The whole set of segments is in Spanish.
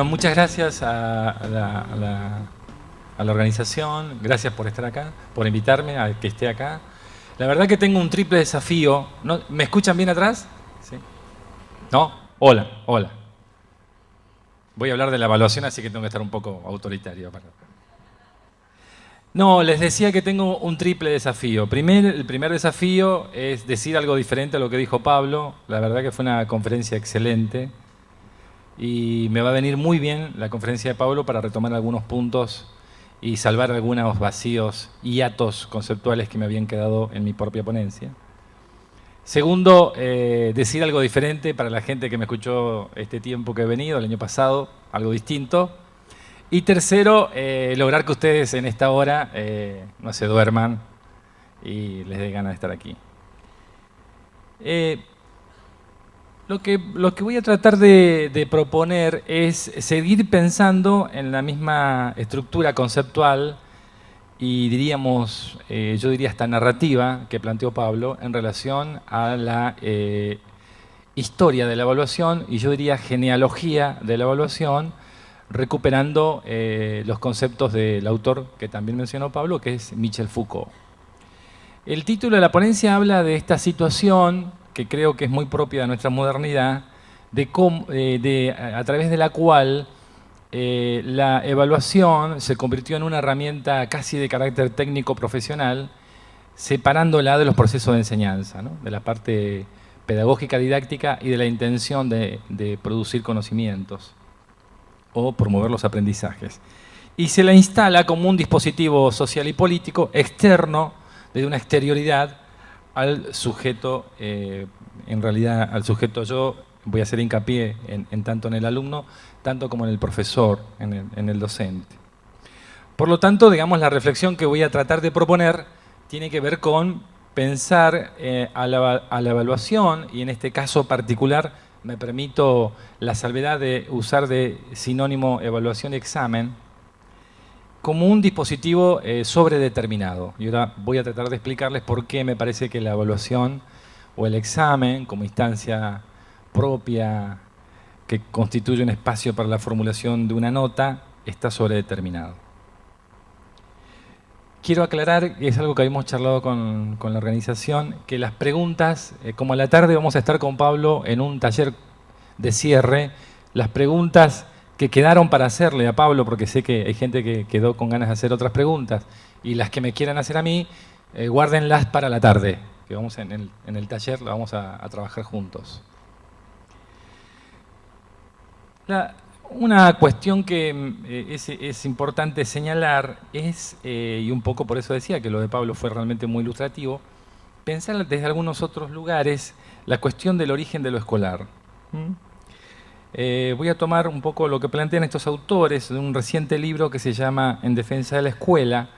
Bueno, muchas gracias a la organización, gracias por estar acá, por invitarme a que esté acá. La verdad que tengo un triple desafío. ¿Me escuchan bien atrás? ¿Sí? ¿No? Hola, hola. Voy a hablar de la evaluación, así que tengo que estar un poco autoritario. No, les decía que tengo un triple desafío. El primer desafío es decir algo diferente a lo que dijo Pablo. La verdad que fue una conferencia excelente. Y me va a venir muy bien la conferencia de Pablo para retomar algunos puntos y salvar algunos vacíos y hiatos conceptuales que me habían quedado en mi propia ponencia. Segundo, decir algo diferente para la gente que me escuchó este tiempo que he venido, el año pasado, algo distinto. Y tercero, lograr que ustedes en esta hora no se duerman y les dé ganas de estar aquí. Lo que voy a tratar de proponer es seguir pensando en la misma estructura conceptual y diríamos, yo diría hasta narrativa que planteó Pablo en relación a la historia de la evaluación y yo diría genealogía de la evaluación, recuperando los conceptos del autor que también mencionó Pablo, que es Michel Foucault. El título de la ponencia habla de esta situación que creo que es muy propia de nuestra modernidad, a través de la cual la evaluación se convirtió en una herramienta casi de carácter técnico profesional, separándola de los procesos de enseñanza, ¿no? De la parte pedagógica didáctica y de la intención de producir conocimientos o promover los aprendizajes. Y se la instala como un dispositivo social y político externo, de una exterioridad al sujeto, en realidad al sujeto yo voy a hacer hincapié en tanto en el alumno, tanto como en el profesor, en el docente. Por lo tanto, digamos, la reflexión que voy a tratar de proponer tiene que ver con pensar a la evaluación, y en este caso particular me permito la salvedad de usar de sinónimo evaluación y examen, como un dispositivo sobredeterminado. Y ahora voy a tratar de explicarles por qué me parece que la evaluación o el examen, como instancia propia que constituye un espacio para la formulación de una nota, está sobredeterminado. Quiero aclarar, y es algo que habíamos charlado con la organización, que las preguntas, como a la tarde vamos a estar con Pablo en un taller de cierre, las preguntas que quedaron para hacerle a Pablo, porque sé que hay gente que quedó con ganas de hacer otras preguntas, y las que me quieran hacer a mí, guárdenlas para la tarde, que vamos en el taller la vamos a trabajar juntos. Una cuestión que es importante señalar es, y un poco por eso decía que lo de Pablo fue realmente muy ilustrativo, pensar desde algunos otros lugares la cuestión del origen de lo escolar. Voy a tomar un poco lo que plantean estos autores de un reciente libro que se llama En defensa de la escuela,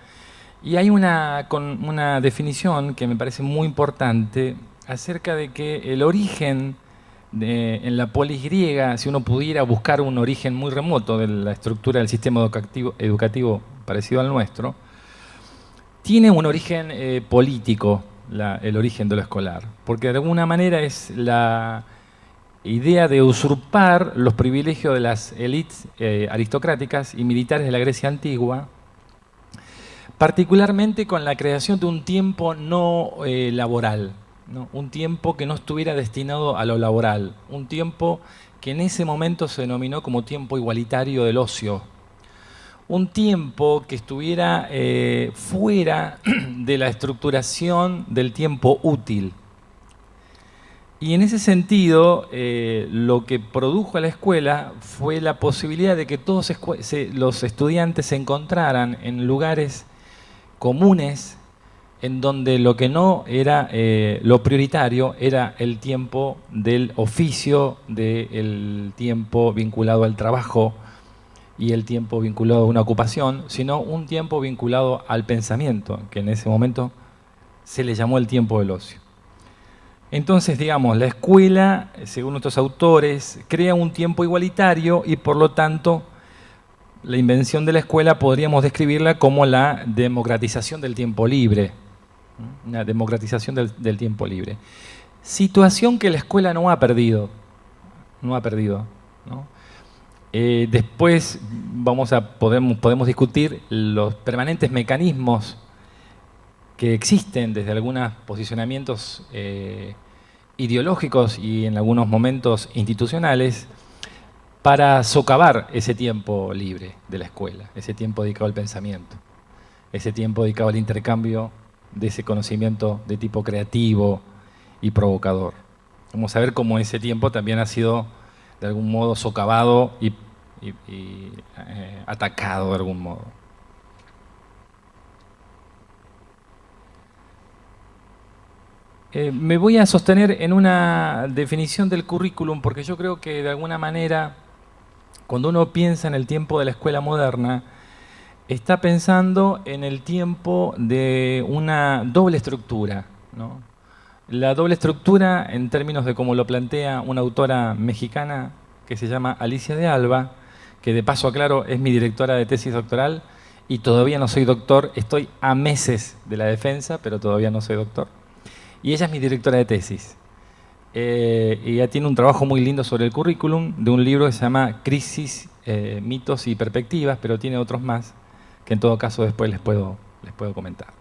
y hay una definición que me parece muy importante acerca de que el origen en la polis griega, si uno pudiera buscar un origen muy remoto de la estructura del sistema educativo parecido al nuestro, tiene un origen político, el origen de lo escolar, porque de alguna manera es la idea de usurpar los privilegios de las élites aristocráticas y militares de la Grecia antigua, particularmente con la creación de un tiempo no laboral, ¿no? Un tiempo que no estuviera destinado a lo laboral, un tiempo que en ese momento se denominó como tiempo igualitario del ocio, un tiempo que estuviera fuera de la estructuración del tiempo útil. Y en ese sentido, lo que produjo a la escuela fue la posibilidad de que todos los estudiantes se encontraran en lugares comunes en donde lo que no era lo prioritario era el tiempo del oficio, del tiempo vinculado al trabajo y el tiempo vinculado a una ocupación, sino un tiempo vinculado al pensamiento, que en ese momento se le llamó el tiempo del ocio. Entonces, digamos, la escuela, según nuestros autores, crea un tiempo igualitario y por lo tanto la invención de la escuela podríamos describirla como la democratización del tiempo libre. Una democratización del tiempo libre. Situación que la escuela no ha perdido. ¿No? Después podemos discutir los permanentes mecanismos que existen desde algunos posicionamientos ideológicos y en algunos momentos institucionales para socavar ese tiempo libre de la escuela, ese tiempo dedicado al pensamiento, ese tiempo dedicado al intercambio de ese conocimiento de tipo creativo y provocador. Vamos a ver cómo ese tiempo también ha sido de algún modo socavado y atacado de algún modo. Me voy a sostener en una definición del currículum porque yo creo que de alguna manera cuando uno piensa en el tiempo de la escuela moderna está pensando en el tiempo de una doble estructura, ¿no? La doble estructura en términos de cómo lo plantea una autora mexicana que se llama Alicia de Alba, que de paso aclaro es mi directora de tesis doctoral y todavía no soy doctor, estoy a meses de la defensa, pero todavía no soy doctor. Y ella es mi directora de tesis. Ella tiene un trabajo muy lindo sobre el currículum de un libro que se llama Crisis, mitos y perspectivas, pero tiene otros más que en todo caso después les puedo comentar.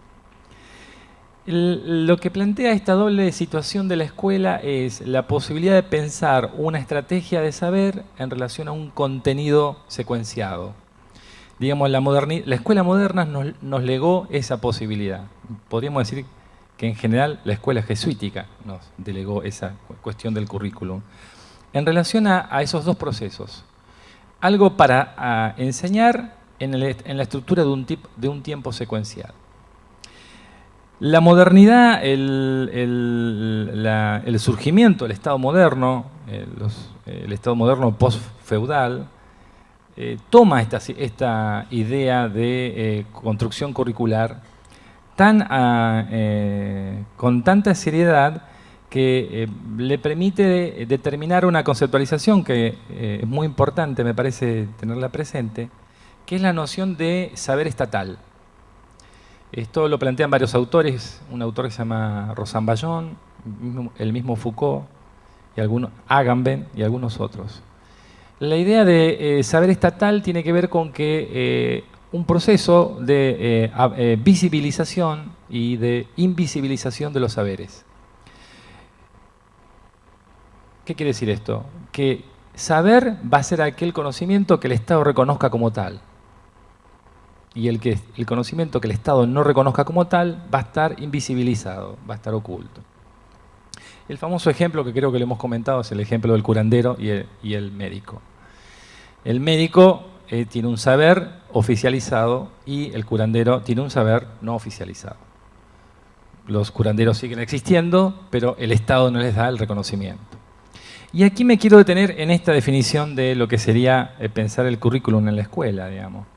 Lo que plantea esta doble situación de la escuela es la posibilidad de pensar una estrategia de saber en relación a un contenido secuenciado. Digamos, la escuela moderna nos legó esa posibilidad. Podríamos decir que en general la escuela jesuítica nos delegó esa cuestión del currículum. En relación a esos dos procesos, algo para enseñar en la estructura de un tiempo secuencial. La modernidad, el surgimiento del Estado moderno, el Estado moderno post-feudal, toma esta idea de construcción curricular con tanta seriedad que le permite determinar una conceptualización que es muy importante, me parece tenerla presente, que es la noción de saber estatal. Esto lo plantean varios autores, un autor que se llama Rosan Ballón, el mismo Foucault, y Agamben y algunos otros. La idea de saber estatal tiene que ver con que un proceso de visibilización y de invisibilización de los saberes. ¿Qué quiere decir esto? Que saber va a ser aquel conocimiento que el Estado reconozca como tal. Y el conocimiento que el Estado no reconozca como tal va a estar invisibilizado, va a estar oculto. El famoso ejemplo que creo que le hemos comentado es el ejemplo del curandero y el médico. El médico tiene un saber oficializado y el curandero tiene un saber no oficializado. Los curanderos siguen existiendo, pero el Estado no les da el reconocimiento. Y aquí me quiero detener en esta definición de lo que sería pensar el currículum en la escuela, digamos.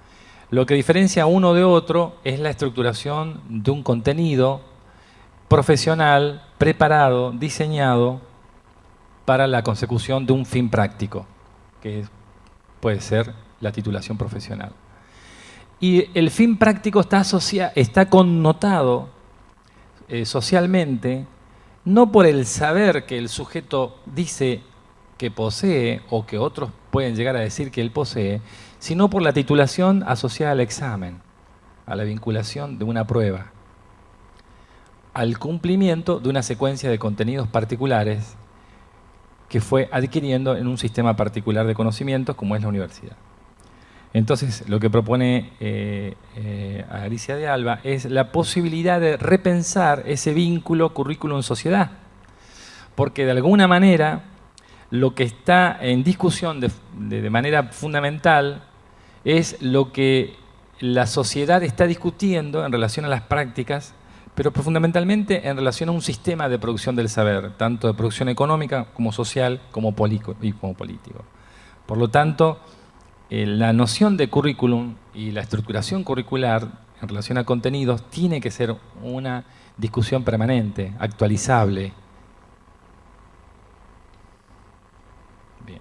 Lo que diferencia uno de otro es la estructuración de un contenido profesional, preparado, diseñado para la consecución de un fin práctico, que puede ser la titulación profesional. Y el fin práctico está connotado socialmente, no por el saber que el sujeto dice que posee o que otros pueden llegar a decir que él posee, sino por la titulación asociada al examen, a la vinculación de una prueba, al cumplimiento de una secuencia de contenidos particulares que fue adquiriendo en un sistema particular de conocimientos como es la universidad. Entonces, lo que propone Alicia de Alba es la posibilidad de repensar ese vínculo currículum-sociedad, porque de alguna manera lo que está en discusión de manera fundamental es lo que la sociedad está discutiendo en relación a las prácticas, pero fundamentalmente en relación a un sistema de producción del saber, tanto de producción económica como social, como político. Por lo tanto, la noción de currículum y la estructuración curricular en relación a contenidos tiene que ser una discusión permanente, actualizable. Bien.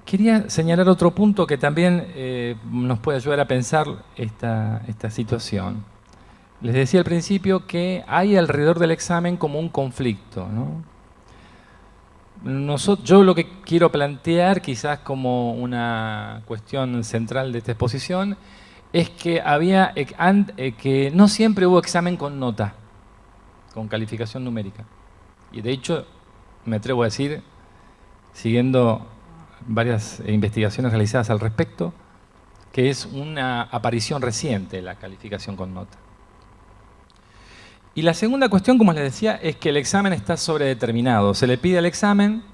Quería señalar otro punto que también nos puede ayudar a pensar esta situación. Les decía al principio que hay alrededor del examen como un conflicto, ¿no? Yo lo que quiero plantear, quizás como una cuestión central de esta exposición, es que que no siempre hubo examen con nota, con calificación numérica. Y de hecho, me atrevo a decir, siguiendo varias investigaciones realizadas al respecto, que es una aparición reciente la calificación con nota. Y la segunda cuestión, como les decía, es que el examen está sobredeterminado. Se le pide al examen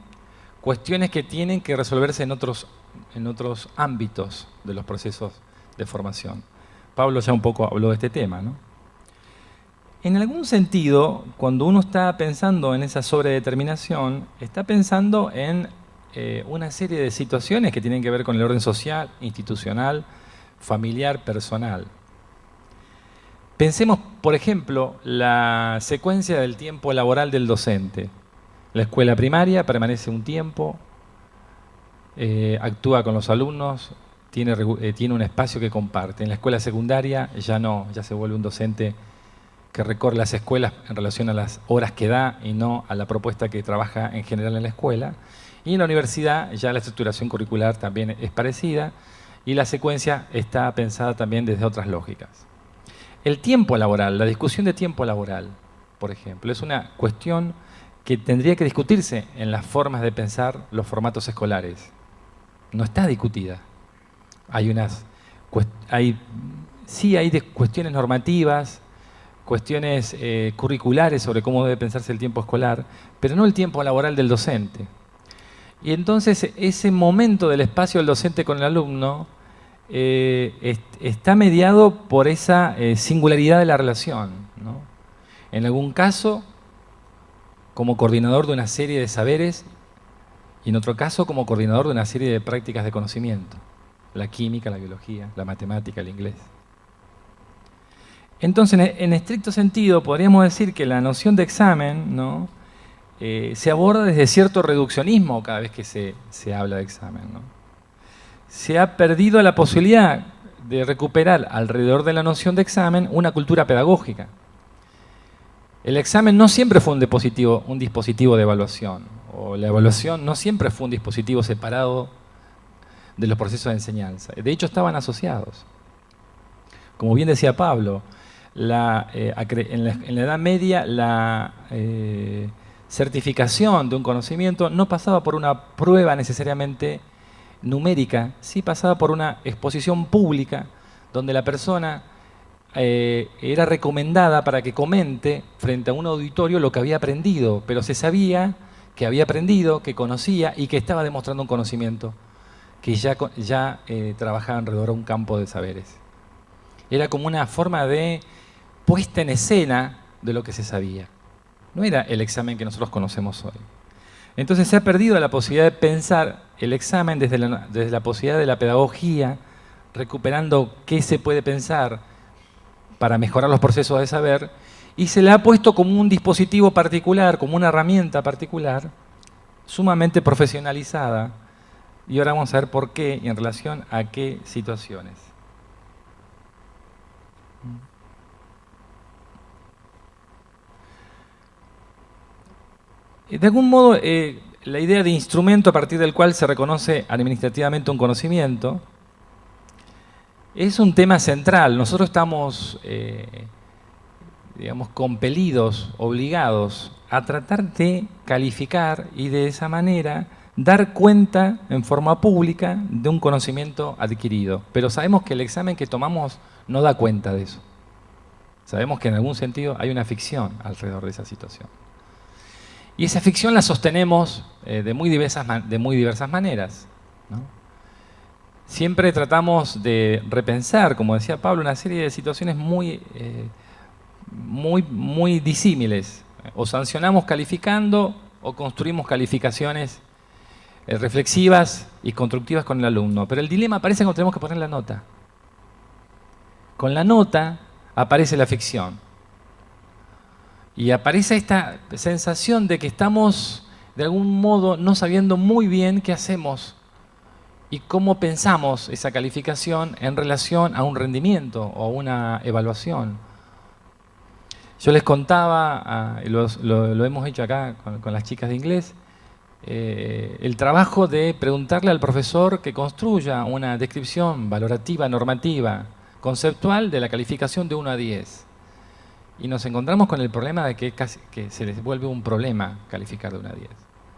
cuestiones que tienen que resolverse en otros ámbitos de los procesos de formación. Pablo ya un poco habló de este tema, ¿no? En algún sentido, cuando uno está pensando en esa sobredeterminación, está pensando en una serie de situaciones que tienen que ver con el orden social, institucional, familiar, personal. Pensemos, por ejemplo, la secuencia del tiempo laboral del docente. La escuela primaria permanece un tiempo, actúa con los alumnos, tiene un espacio que comparte. En la escuela secundaria ya no, ya se vuelve un docente que recorre las escuelas en relación a las horas que da y no a la propuesta que trabaja en general en la escuela. Y en la universidad ya la estructuración curricular también es parecida y la secuencia está pensada también desde otras lógicas. El tiempo laboral, la discusión de tiempo laboral, por ejemplo, es una cuestión que tendría que discutirse en las formas de pensar los formatos escolares. No está discutida. Hay cuestiones normativas, cuestiones curriculares sobre cómo debe pensarse el tiempo escolar, pero no el tiempo laboral del docente. Y entonces ese momento del espacio del docente con el alumno está mediado por esa singularidad de la relación, ¿no? En algún caso, como coordinador de una serie de saberes, y en otro caso, como coordinador de una serie de prácticas de conocimiento, la química, la biología, la matemática, el inglés. Entonces, en estricto sentido, podríamos decir que la noción de examen, ¿no?, se aborda desde cierto reduccionismo cada vez que se habla de examen, ¿no? Se ha perdido la posibilidad de recuperar alrededor de la noción de examen una cultura pedagógica. El examen no siempre fue un dispositivo de evaluación, o la evaluación no siempre fue un dispositivo separado de los procesos de enseñanza. De hecho, estaban asociados. Como bien decía Pablo, en la Edad Media la certificación de un conocimiento no pasaba por una prueba necesariamente numérica, sí pasaba por una exposición pública donde la persona era recomendada para que comente frente a un auditorio lo que había aprendido, pero se sabía que había aprendido, que conocía y que estaba demostrando un conocimiento que ya trabajaba alrededor de un campo de saberes. Era como una forma de puesta en escena de lo que se sabía. No era el examen que nosotros conocemos hoy. Entonces se ha perdido la posibilidad de pensar el examen desde la posibilidad de la pedagogía, recuperando qué se puede pensar para mejorar los procesos de saber, y se le ha puesto como un dispositivo particular, como una herramienta particular, sumamente profesionalizada. Y ahora vamos a ver por qué y en relación a qué situaciones. De algún modo, la idea de instrumento a partir del cual se reconoce administrativamente un conocimiento es un tema central. Nosotros estamos, digamos, compelidos, obligados a tratar de calificar y de esa manera dar cuenta en forma pública de un conocimiento adquirido. Pero sabemos que el examen que tomamos no da cuenta de eso. Sabemos que en algún sentido hay una ficción alrededor de esa situación. Y esa ficción la sostenemos de muy diversas maneras, ¿no? Siempre tratamos de repensar, como decía Pablo, una serie de situaciones muy disímiles. O sancionamos calificando o construimos calificaciones reflexivas y constructivas con el alumno. Pero el dilema aparece cuando tenemos que poner la nota. Con la nota aparece la ficción. Y aparece esta sensación de que estamos, de algún modo, no sabiendo muy bien qué hacemos y cómo pensamos esa calificación en relación a un rendimiento o a una evaluación. Yo les contaba, lo hemos hecho acá con las chicas de inglés, el trabajo de preguntarle al profesor que construya una descripción valorativa, normativa, conceptual de la calificación de 1 a 10. Y nos encontramos con el problema de que se les vuelve un problema calificar de 1 a 10.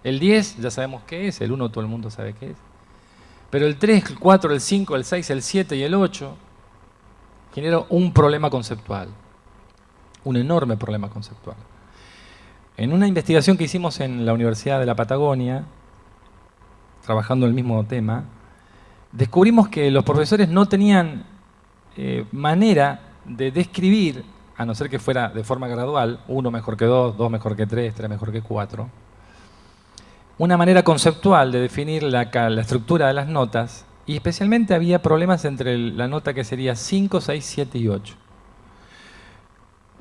El 10 ya sabemos qué es, el 1 todo el mundo sabe qué es. Pero el 3, el 4, el 5, el 6, el 7 y el 8 genera un problema conceptual. Un enorme problema conceptual. En una investigación que hicimos en la Universidad de la Patagonia, trabajando el mismo tema, descubrimos que los profesores no tenían manera de describir, a no ser que fuera de forma gradual, 1 mejor que 2, 2 mejor que 3, 3 mejor que 4, una manera conceptual de definir la estructura de las notas, y especialmente había problemas entre la nota que sería 5, 6, 7 y 8.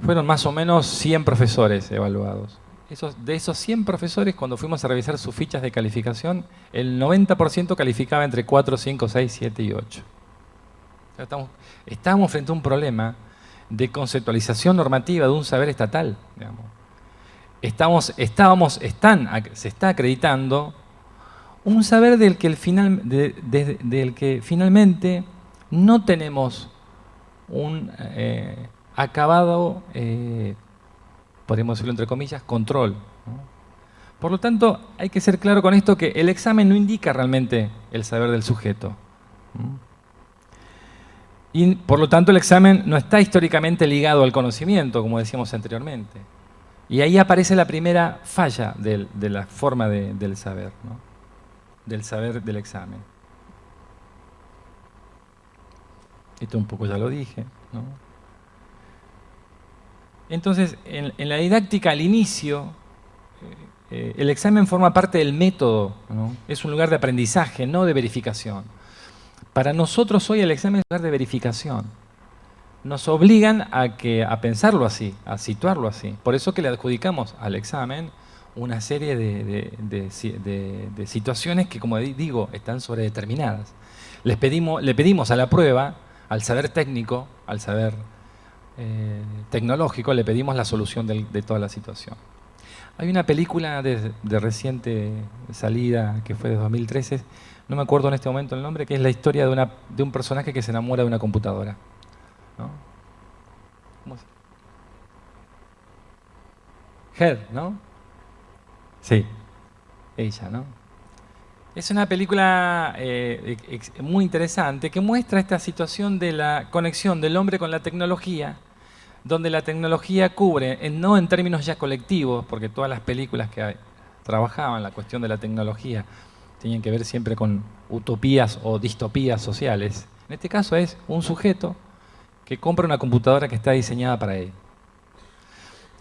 Fueron más o menos 100 profesores evaluados. De esos 100 profesores, cuando fuimos a revisar sus fichas de calificación, el 90% calificaba entre 4, 5, 6, 7 y 8. O sea, estamos frente a un problema de conceptualización normativa de un saber estatal, digamos. Se está acreditando un saber del que, del que finalmente no tenemos un acabado, podríamos decirlo entre comillas, control, ¿no? Por lo tanto, hay que ser claro con esto que el examen no indica realmente el saber del sujeto. Y por lo tanto el examen no está históricamente ligado al conocimiento, como decíamos anteriormente. Y ahí aparece la primera falla de la forma del saber, ¿no? Del saber del examen. Esto un poco ya lo dije, ¿no? Entonces, en la didáctica al inicio, el examen forma parte del método, ¿no? Es un lugar de aprendizaje, no de verificación. Para nosotros hoy el examen es un lugar de verificación. Nos obligan a pensarlo así, a situarlo así. Por eso que le adjudicamos al examen una serie de situaciones que, como digo, están sobredeterminadas. Le pedimos a la prueba, al saber técnico, al saber tecnológico, le pedimos la solución de toda la situación. Hay una película de reciente salida, que fue de 2013, no me acuerdo en este momento el nombre, que es la historia de un personaje que se enamora de una computadora, ¿no? Her, ¿no? Sí, ella, ¿no? Es una película muy interesante que muestra esta situación de la conexión del hombre con la tecnología, donde la tecnología cubre, no en términos ya colectivos, porque todas las películas que trabajaban la cuestión de la tecnología tenían que ver siempre con utopías o distopías sociales. En este caso es un sujeto que compra una computadora que está diseñada para él.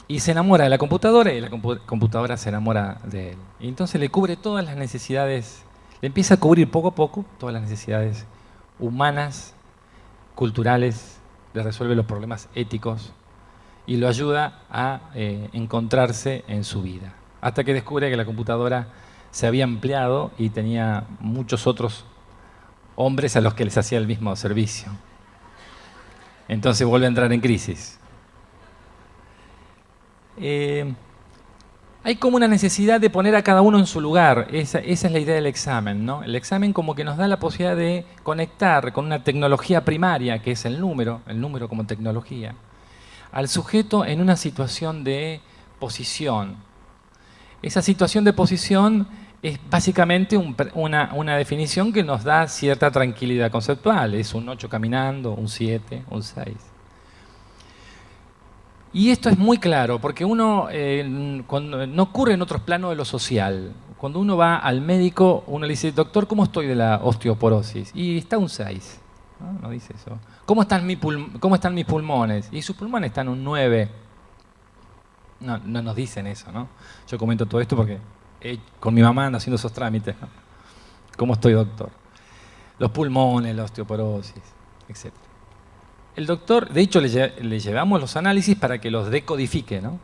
Y se enamora de la computadora y la computadora se enamora de él. Y entonces le cubre todas las necesidades, le empieza a cubrir poco a poco todas las necesidades humanas, culturales, le resuelve los problemas éticos y lo ayuda a encontrarse en su vida. Hasta que descubre que la computadora se había ampliado y tenía muchos otros hombres a los que les hacía el mismo servicio. Entonces vuelve a entrar en crisis. Hay como una necesidad de poner a cada uno en su lugar. Esa es la idea del examen, ¿no? El examen como que nos da la posibilidad de conectar con una tecnología primaria, que es el número como tecnología, al sujeto en una situación de posición. Esa situación de posición es básicamente una definición que nos da cierta tranquilidad conceptual. Es un 8 caminando, un 7, un 6. Y esto es muy claro, porque no ocurre en otros planos de lo social. Cuando uno va al médico, uno le dice, doctor, ¿cómo estoy de la osteoporosis? Y está un 6. No dice eso. ¿Cómo están mis pulmones? Y sus pulmones están un 9. No nos dicen eso, ¿no? Yo comento todo esto porque con mi mamá ando haciendo esos trámites, ¿no? ¿Cómo estoy, doctor? Los pulmones, la osteoporosis, etc. El doctor, de hecho, le llevamos los análisis para que los decodifique, ¿no?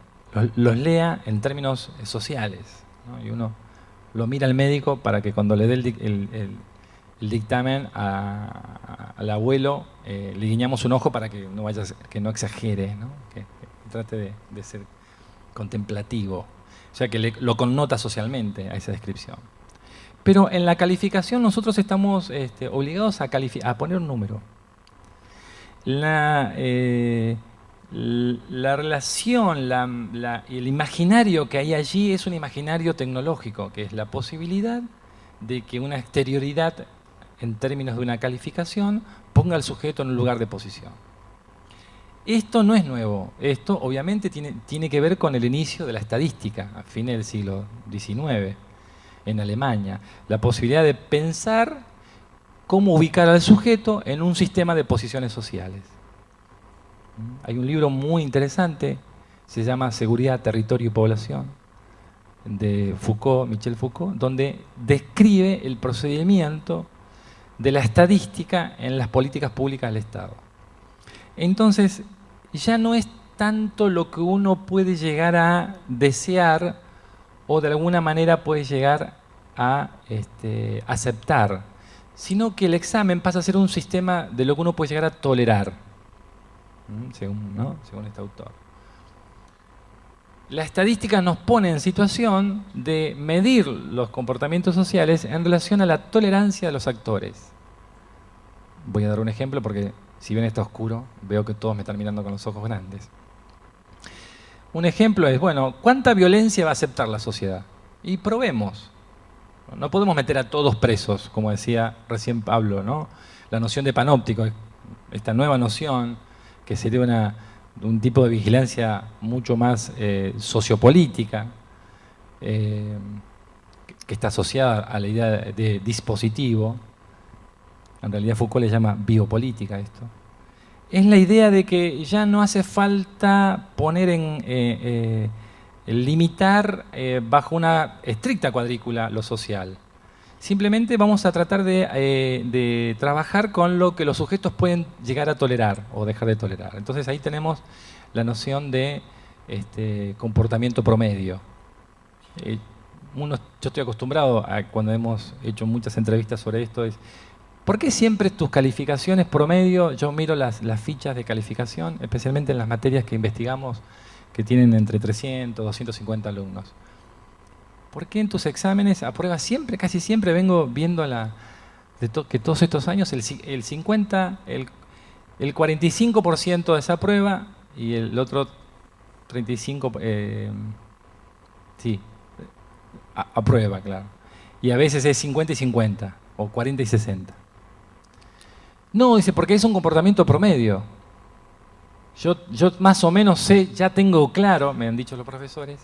Los lea en términos sociales, ¿no? Y uno lo mira al médico para que cuando le dé el dictamen al abuelo, le guiñamos un ojo para que no exagere, ¿no? Que trate de ser contemplativo. O sea, que lo connota socialmente a esa descripción. Pero en la calificación nosotros estamos obligados a poner un número. La relación, el imaginario que hay allí es un imaginario tecnológico, que es la posibilidad de que una exterioridad, en términos de una calificación, ponga al sujeto en un lugar de posición. Esto no es nuevo. Esto obviamente tiene que ver con el inicio de la estadística, a fines del siglo XIX, en Alemania. La posibilidad de pensar cómo ubicar al sujeto en un sistema de posiciones sociales. Hay un libro muy interesante, se llama Seguridad, Territorio y Población, de Foucault, Michel Foucault, donde describe el procedimiento de la estadística en las políticas públicas del Estado. Entonces, ya no es tanto lo que uno puede llegar a desear o de alguna manera puede llegar a aceptar, sino que el examen pasa a ser un sistema de lo que uno puede llegar a tolerar, según este autor. La estadística nos pone en situación de medir los comportamientos sociales en relación a la tolerancia de los actores. Voy a dar un ejemplo porque si bien está oscuro, veo que todos me están mirando con los ojos grandes. Un ejemplo es, bueno, ¿cuánta violencia va a aceptar la sociedad? Y probemos. No podemos meter a todos presos, como decía recién Pablo, ¿no? La noción de panóptico, esta nueva noción que sería un tipo de vigilancia mucho más sociopolítica, que está asociada a la idea de dispositivo. En realidad Foucault le llama biopolítica esto. Es la idea de que ya no hace falta poner limitar bajo una estricta cuadrícula lo social. Simplemente vamos a tratar de trabajar con lo que los sujetos pueden llegar a tolerar o dejar de tolerar. Entonces ahí tenemos la noción de comportamiento promedio. Yo estoy acostumbrado a, cuando hemos hecho muchas entrevistas sobre esto, ¿por qué siempre tus calificaciones promedio? Yo miro las fichas de calificación, especialmente en las materias que investigamos, que tienen entre 300 y 250 alumnos. ¿Por qué en tus exámenes apruebas siempre, casi siempre vengo viendo que todos estos años el 45% desaprueba y el otro 35% aprueba, claro. Y a veces es 50 y 50, o 40 y 60. No, dice, porque es un comportamiento promedio. Yo más o menos sé, ya tengo claro, me han dicho los profesores,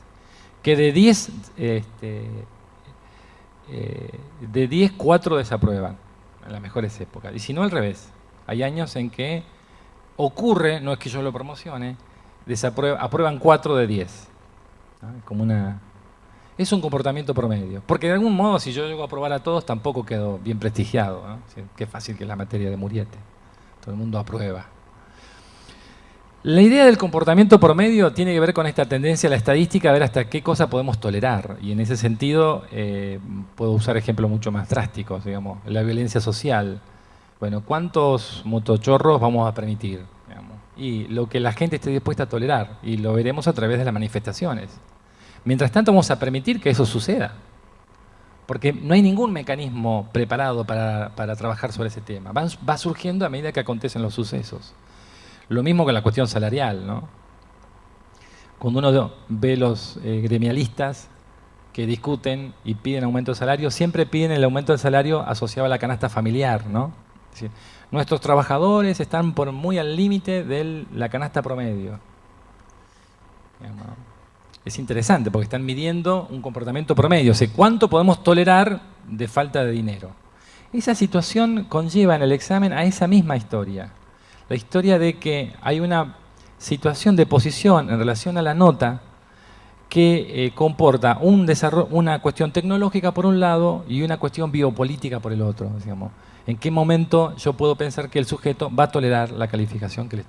que de 10, 4 desaprueban en las mejores épocas. Y si no, al revés. Hay años en que ocurre, no es que yo lo promocione, aprueban 4 de 10. ¿No? Es un comportamiento promedio. Porque de algún modo, si yo llego a aprobar a todos, tampoco quedo bien prestigiado, ¿no? Qué fácil que es la materia de Muriete. Todo el mundo aprueba. La idea del comportamiento promedio tiene que ver con esta tendencia a la estadística, a ver hasta qué cosa podemos tolerar. Y en ese sentido, puedo usar ejemplos mucho más drásticos, digamos, la violencia social. Bueno, ¿cuántos motochorros vamos a permitir? Digamos? Y lo que la gente esté dispuesta a tolerar. Y lo veremos a través de las manifestaciones. Mientras tanto, vamos a permitir que eso suceda. Porque no hay ningún mecanismo preparado para trabajar sobre ese tema. Va surgiendo a medida que acontecen los sucesos. Lo mismo con la cuestión salarial, ¿no? Cuando uno ve los gremialistas que discuten y piden aumento de salario, siempre piden el aumento de salario asociado a la canasta familiar, ¿no? Es decir, nuestros trabajadores están muy al límite de la canasta promedio. Es interesante porque están midiendo un comportamiento promedio, o sea, cuánto podemos tolerar de falta de dinero. Esa situación conlleva en el examen a esa misma historia. La historia de que hay una situación de posición en relación a la nota que comporta una cuestión tecnológica por un lado y una cuestión biopolítica por el otro. Digamos. ¿En qué momento yo puedo pensar que el sujeto va a tolerar la calificación que le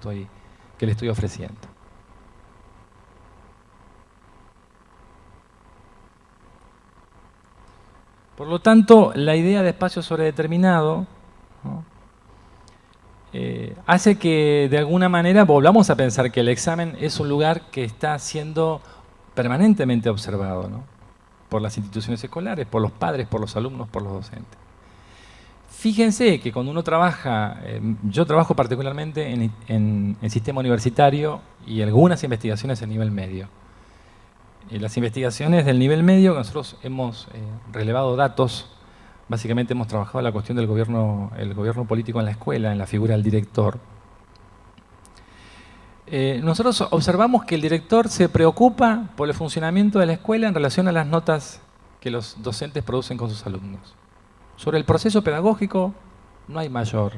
estoy ofreciendo? Por lo tanto, la idea de espacio sobredeterminado, ¿no? Hace que de alguna manera volvamos a pensar que el examen es un lugar que está siendo permanentemente observado, ¿no? Por las instituciones escolares, por los padres, por los alumnos, por los docentes. Fíjense que cuando uno trabaja, yo trabajo particularmente en el sistema universitario y algunas investigaciones a nivel medio. Las investigaciones del nivel medio, nosotros hemos relevado datos, básicamente hemos trabajado la cuestión del gobierno, el gobierno político en la escuela, en la figura del director. Nosotros observamos que el director se preocupa por el funcionamiento de la escuela en relación a las notas que los docentes producen con sus alumnos. Sobre el proceso pedagógico no hay mayor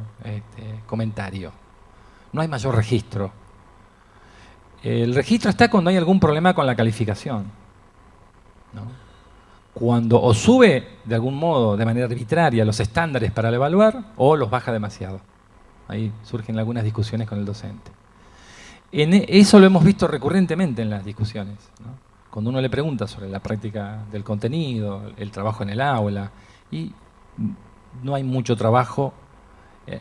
comentario, no hay mayor registro. El registro está cuando hay algún problema con la calificación, ¿no? Cuando o sube de algún modo, de manera arbitraria, los estándares para evaluar o los baja demasiado. Ahí surgen algunas discusiones con el docente. Eso lo hemos visto recurrentemente en las discusiones, ¿no? Cuando uno le pregunta sobre la práctica del contenido, el trabajo en el aula, y no hay mucho trabajo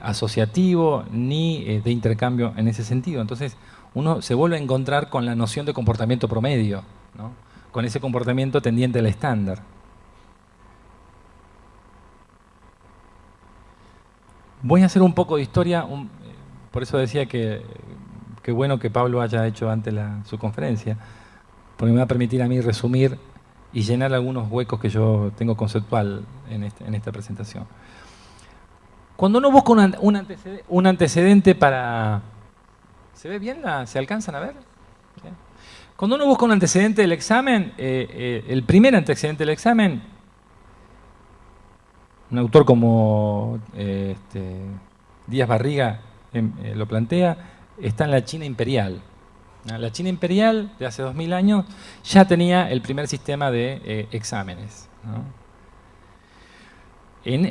asociativo ni de intercambio en ese sentido. Entonces uno se vuelve a encontrar con la noción de comportamiento promedio, ¿no? Con ese comportamiento tendiente al estándar. Voy a hacer un poco de historia, por eso decía que bueno que Pablo haya hecho antes su conferencia, porque me va a permitir a mí resumir y llenar algunos huecos que yo tengo conceptual en esta presentación. Cuando uno busca un antecedente para... ¿Se ve bien? ¿Se alcanzan a ver? ¿Sí? Cuando uno busca un antecedente del examen, el primer antecedente del examen, un autor como Díaz Barriga lo plantea, está en la China imperial. La China imperial de hace 2000 años ya tenía el primer sistema de exámenes, ¿no?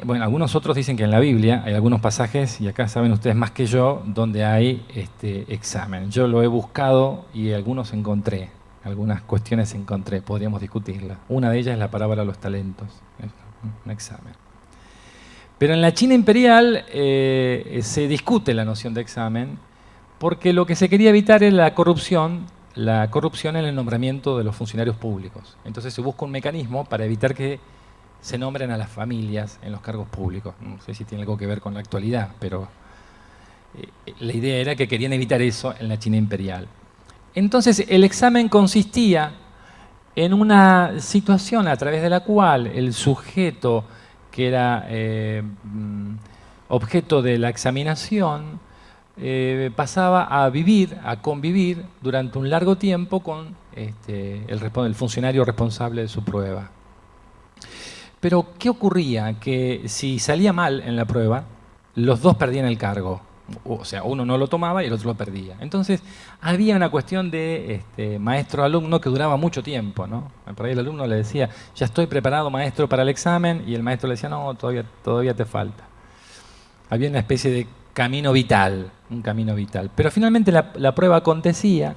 Bueno, algunos otros dicen que en la Biblia hay algunos pasajes, y acá saben ustedes más que yo, donde hay examen. Yo lo he buscado y algunos encontré, algunas cuestiones encontré, podríamos discutirlas. Una de ellas es la parábola de los talentos, un examen. Pero en la China imperial se discute la noción de examen porque lo que se quería evitar es la corrupción en el nombramiento de los funcionarios públicos. Entonces se busca un mecanismo para evitar que se nombren a las familias en los cargos públicos. No sé si tiene algo que ver con la actualidad, pero la idea era que querían evitar eso en la China imperial. Entonces el examen consistía en una situación a través de la cual el sujeto que era objeto de la examinación pasaba a vivir, a convivir durante un largo tiempo con el funcionario responsable de su prueba. Pero, ¿qué ocurría? Que si salía mal en la prueba, los dos perdían el cargo. O sea, uno no lo tomaba y el otro lo perdía. Entonces, había una cuestión de maestro-alumno que duraba mucho tiempo, ¿no? Por ahí el alumno le decía, ya estoy preparado, maestro, para el examen, y el maestro le decía, no, todavía te falta. Había una especie de camino vital, un camino vital. Pero finalmente la prueba acontecía,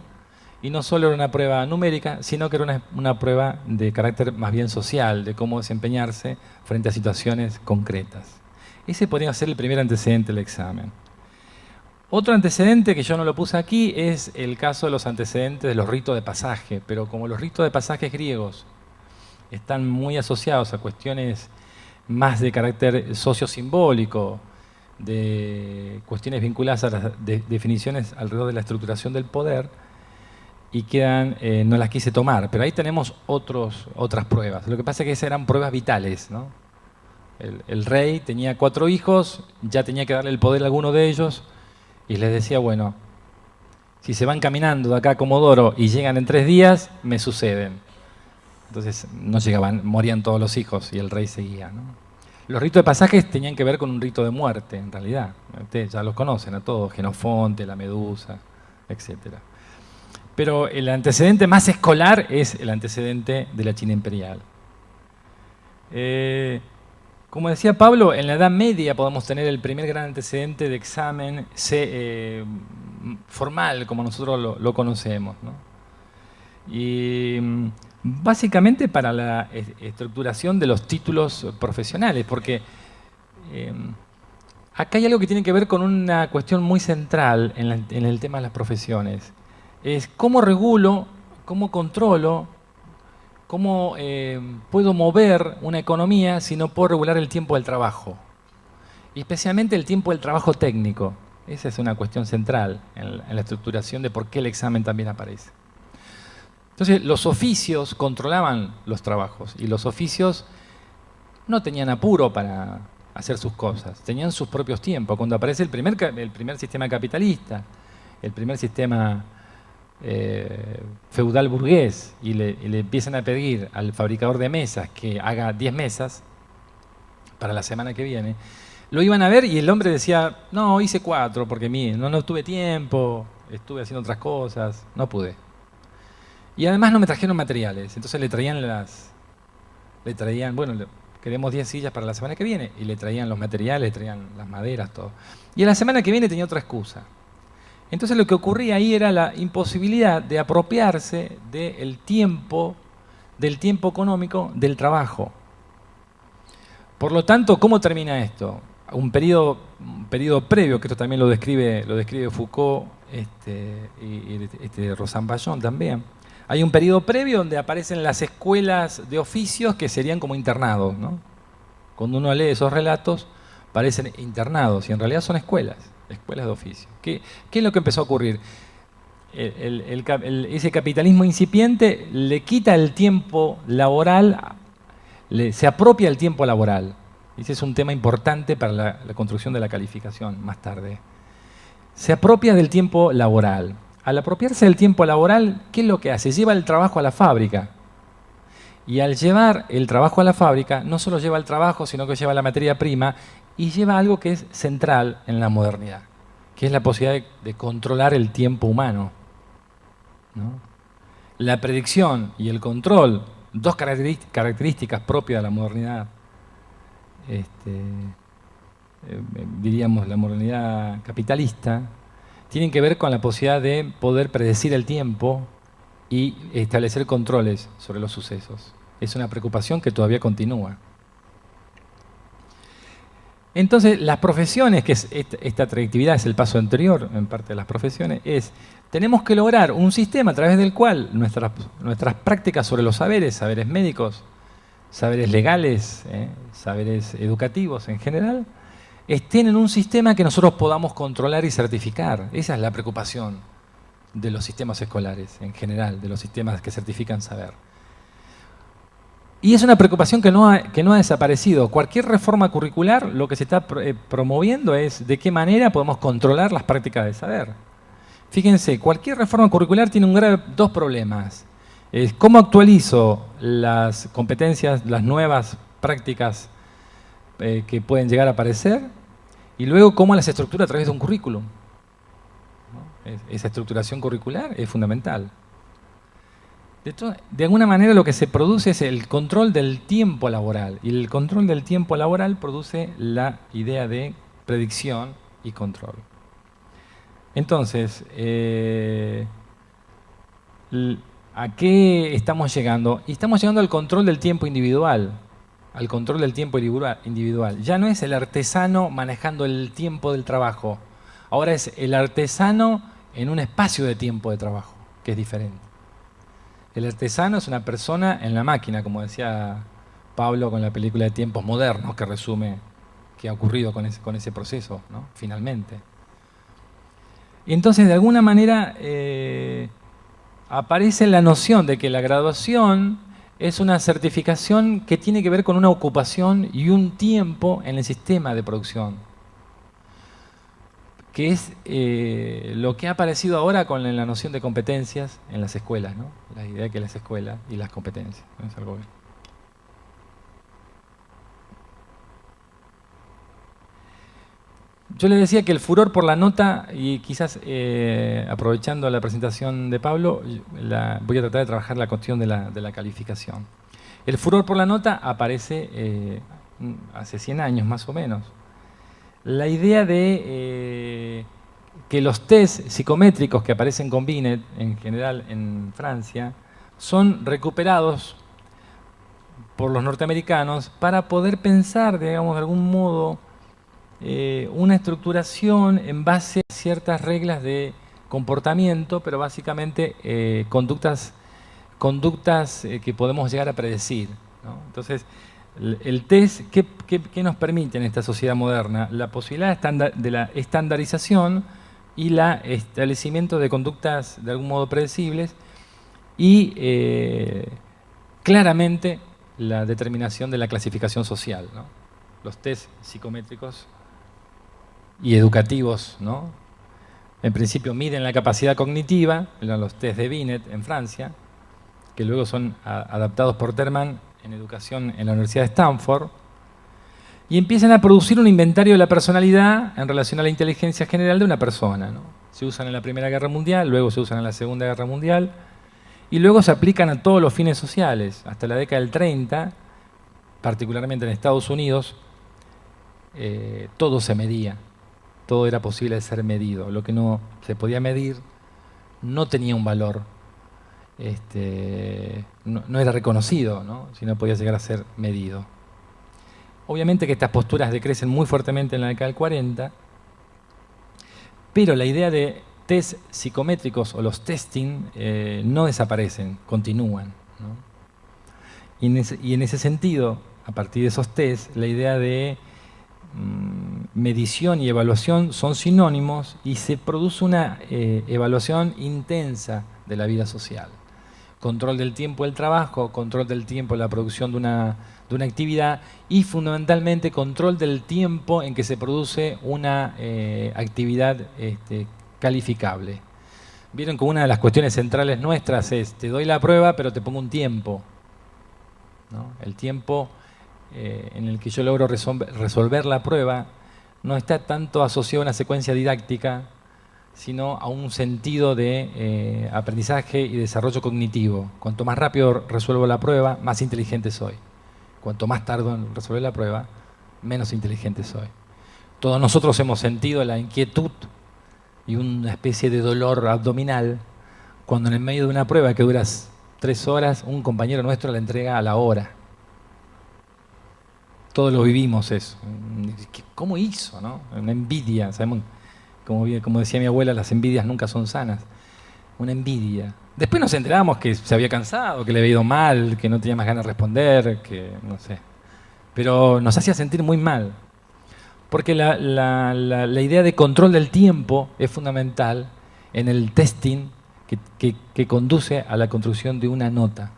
y no solo era una prueba numérica, sino que era una prueba de carácter más bien social, de cómo desempeñarse frente a situaciones concretas. Ese podría ser el primer antecedente del examen. Otro antecedente que yo no lo puse aquí es el caso de los antecedentes de los ritos de pasaje, pero como los ritos de pasaje griegos están muy asociados a cuestiones más de carácter sociosimbólico, de cuestiones vinculadas a las definiciones alrededor de la estructuración del poder, y no las quise tomar, pero ahí tenemos otras pruebas. Lo que pasa es que esas eran pruebas vitales, ¿no? El rey tenía 4 hijos, ya tenía que darle el poder a alguno de ellos, y les decía, bueno, si se van caminando de acá a Comodoro y llegan en 3 días, me suceden. Entonces no llegaban, morían todos los hijos y el rey seguía, ¿no? Los ritos de pasajes tenían que ver con un rito de muerte, en realidad. Ustedes ya los conocen a todos, Jenofonte, la Medusa, etcétera. Pero el antecedente más escolar es el antecedente de la China imperial. Como decía Pablo, en la Edad Media podemos tener el primer gran antecedente de examen formal, como nosotros lo conocemos, ¿no? Y básicamente para la estructuración de los títulos profesionales, porque acá hay algo que tiene que ver con una cuestión muy central en el tema de las profesiones. Es cómo regulo, cómo controlo ¿Cómo puedo mover una economía si no puedo regular el tiempo del trabajo? Y especialmente el tiempo del trabajo técnico. Esa es una cuestión central en la estructuración de por qué el examen también aparece. Entonces, los oficios controlaban los trabajos y los oficios no tenían apuro para hacer sus cosas, tenían sus propios tiempos. Cuando aparece el primer sistema capitalista, el primer sistema feudal burgués, y le empiezan a pedir al fabricador de mesas que haga 10 mesas para la semana que viene, lo iban a ver y el hombre decía, no, hice 4 porque no tuve tiempo, estuve haciendo otras cosas, no pude. Y además no me trajeron materiales, entonces le traían, bueno, queremos 10 sillas para la semana que viene, y le traían los materiales, le traían las maderas, todo. Y a la semana que viene tenía otra excusa. Entonces lo que ocurría ahí era la imposibilidad de apropiarse del tiempo económico del trabajo. Por lo tanto, ¿cómo termina esto? Un periodo previo, que esto también lo describe Foucault y Rosan Ballon también. Hay un periodo previo donde aparecen las escuelas de oficios que serían como internados, ¿no? Cuando uno lee esos relatos, parecen internados y en realidad son escuelas de oficio. ¿Qué es lo que empezó a ocurrir? Ese capitalismo incipiente le quita el tiempo laboral, se apropia el tiempo laboral. Ese es un tema importante para la construcción de la calificación más tarde. Se apropia del tiempo laboral. Al apropiarse del tiempo laboral, ¿qué es lo que hace? Lleva el trabajo a la fábrica. Y al llevar el trabajo a la fábrica, no solo lleva el trabajo, sino que lleva la materia prima y lleva algo que es central en la modernidad, que es la posibilidad de controlar el tiempo humano, ¿no? La predicción y el control, dos características propias de la modernidad, diríamos la modernidad capitalista, tienen que ver con la posibilidad de poder predecir el tiempo y establecer controles sobre los sucesos. Es una preocupación que todavía continúa. Entonces, las profesiones, que es esta trayectividad es el paso anterior en parte de las profesiones, tenemos que lograr un sistema a través del cual nuestras prácticas sobre los saberes médicos, saberes legales, saberes educativos en general, estén en un sistema que nosotros podamos controlar y certificar. Esa es la preocupación de los sistemas escolares en general, de los sistemas que certifican saber. Y es una preocupación que no ha desaparecido. Cualquier reforma curricular lo que se está promoviendo es de qué manera podemos controlar las prácticas de saber. Fíjense, cualquier reforma curricular tiene dos problemas. ¿Cómo actualizo las competencias, las nuevas prácticas que pueden llegar a aparecer? Y luego, ¿cómo las estructura a través de un currículum? ¿No? Esa estructuración curricular es fundamental. De alguna manera lo que se produce es el control del tiempo laboral. Y el control del tiempo laboral produce la idea de predicción y control. Entonces, ¿a qué estamos llegando? Y estamos llegando al control del tiempo individual. Al control del tiempo individual. Ya no es el artesano manejando el tiempo del trabajo. Ahora es el artesano en un espacio de tiempo de trabajo, que es diferente. El artesano es una persona en la máquina, como decía Pablo con la película de Tiempos Modernos, que resume qué ha ocurrido con ese proceso, ¿no? Finalmente. Y entonces, de alguna manera, aparece la noción de que la graduación es una certificación que tiene que ver con una ocupación y un tiempo en el sistema de producción, que es lo que ha aparecido ahora con la noción de competencias en las escuelas, ¿no? La idea que las escuelas y las competencias. ¿No? Es algo bien. Yo le decía que el furor por la nota, y quizás aprovechando la presentación de Pablo, voy a tratar de trabajar la cuestión de la calificación. El furor por la nota aparece hace 100 años más o menos. La idea de que los test psicométricos que aparecen con Binet, en general en Francia, son recuperados por los norteamericanos para poder pensar, digamos, de algún modo, una estructuración en base a ciertas reglas de comportamiento, pero básicamente conductas conductas que podemos llegar a predecir, ¿no? Entonces, el test, ¿qué nos permite en esta sociedad moderna? La posibilidad de la estandarización y el establecimiento de conductas de algún modo predecibles y claramente la determinación de la clasificación social, ¿no? Los test psicométricos y educativos, ¿no? En principio miden la capacidad cognitiva, eran los test de Binet en Francia, que luego son adaptados por Terman en educación en la Universidad de Stanford, y empiezan a producir un inventario de la personalidad en relación a la inteligencia general de una persona, ¿no? Se usan en la Primera Guerra Mundial, luego se usan en la Segunda Guerra Mundial, y luego se aplican a todos los fines sociales. Hasta la década del 30, particularmente en Estados Unidos, todo se medía, todo era posible de ser medido. Lo que no se podía medir no tenía un valor, no era reconocido, ¿no? Si no podía llegar a ser medido. Obviamente que estas posturas decrecen muy fuertemente en la década del 40, pero la idea de test psicométricos o los testing no desaparecen, continúan, ¿no? Y en ese sentido, a partir de esos test, la idea de medición y evaluación son sinónimos y se produce una evaluación intensa de la vida social. Control del tiempo del trabajo, control del tiempo de la producción de una actividad y fundamentalmente control del tiempo en que se produce una actividad calificable. Vieron que una de las cuestiones centrales nuestras es, te doy la prueba pero te pongo un tiempo, ¿no? El tiempo en el que yo logro resolver la prueba no está tanto asociado a una secuencia didáctica, sino a un sentido de aprendizaje y desarrollo cognitivo. Cuanto más rápido resuelvo la prueba, más inteligente soy. Cuanto más tardo en resolver la prueba, menos inteligente soy. Todos nosotros hemos sentido la inquietud y una especie de dolor abdominal cuando en el medio de una prueba que dura 3 horas, un compañero nuestro la entrega a la hora. Todos lo vivimos eso. ¿Cómo hizo, no? Una envidia, sabemos. Como decía mi abuela, las envidias nunca son sanas. Una envidia. Después nos enteramos que se había cansado, que le había ido mal, que no tenía más ganas de responder, que no sé. Pero nos hacía sentir muy mal. Porque la idea de control del tiempo es fundamental en el testing que conduce a la construcción de una nota.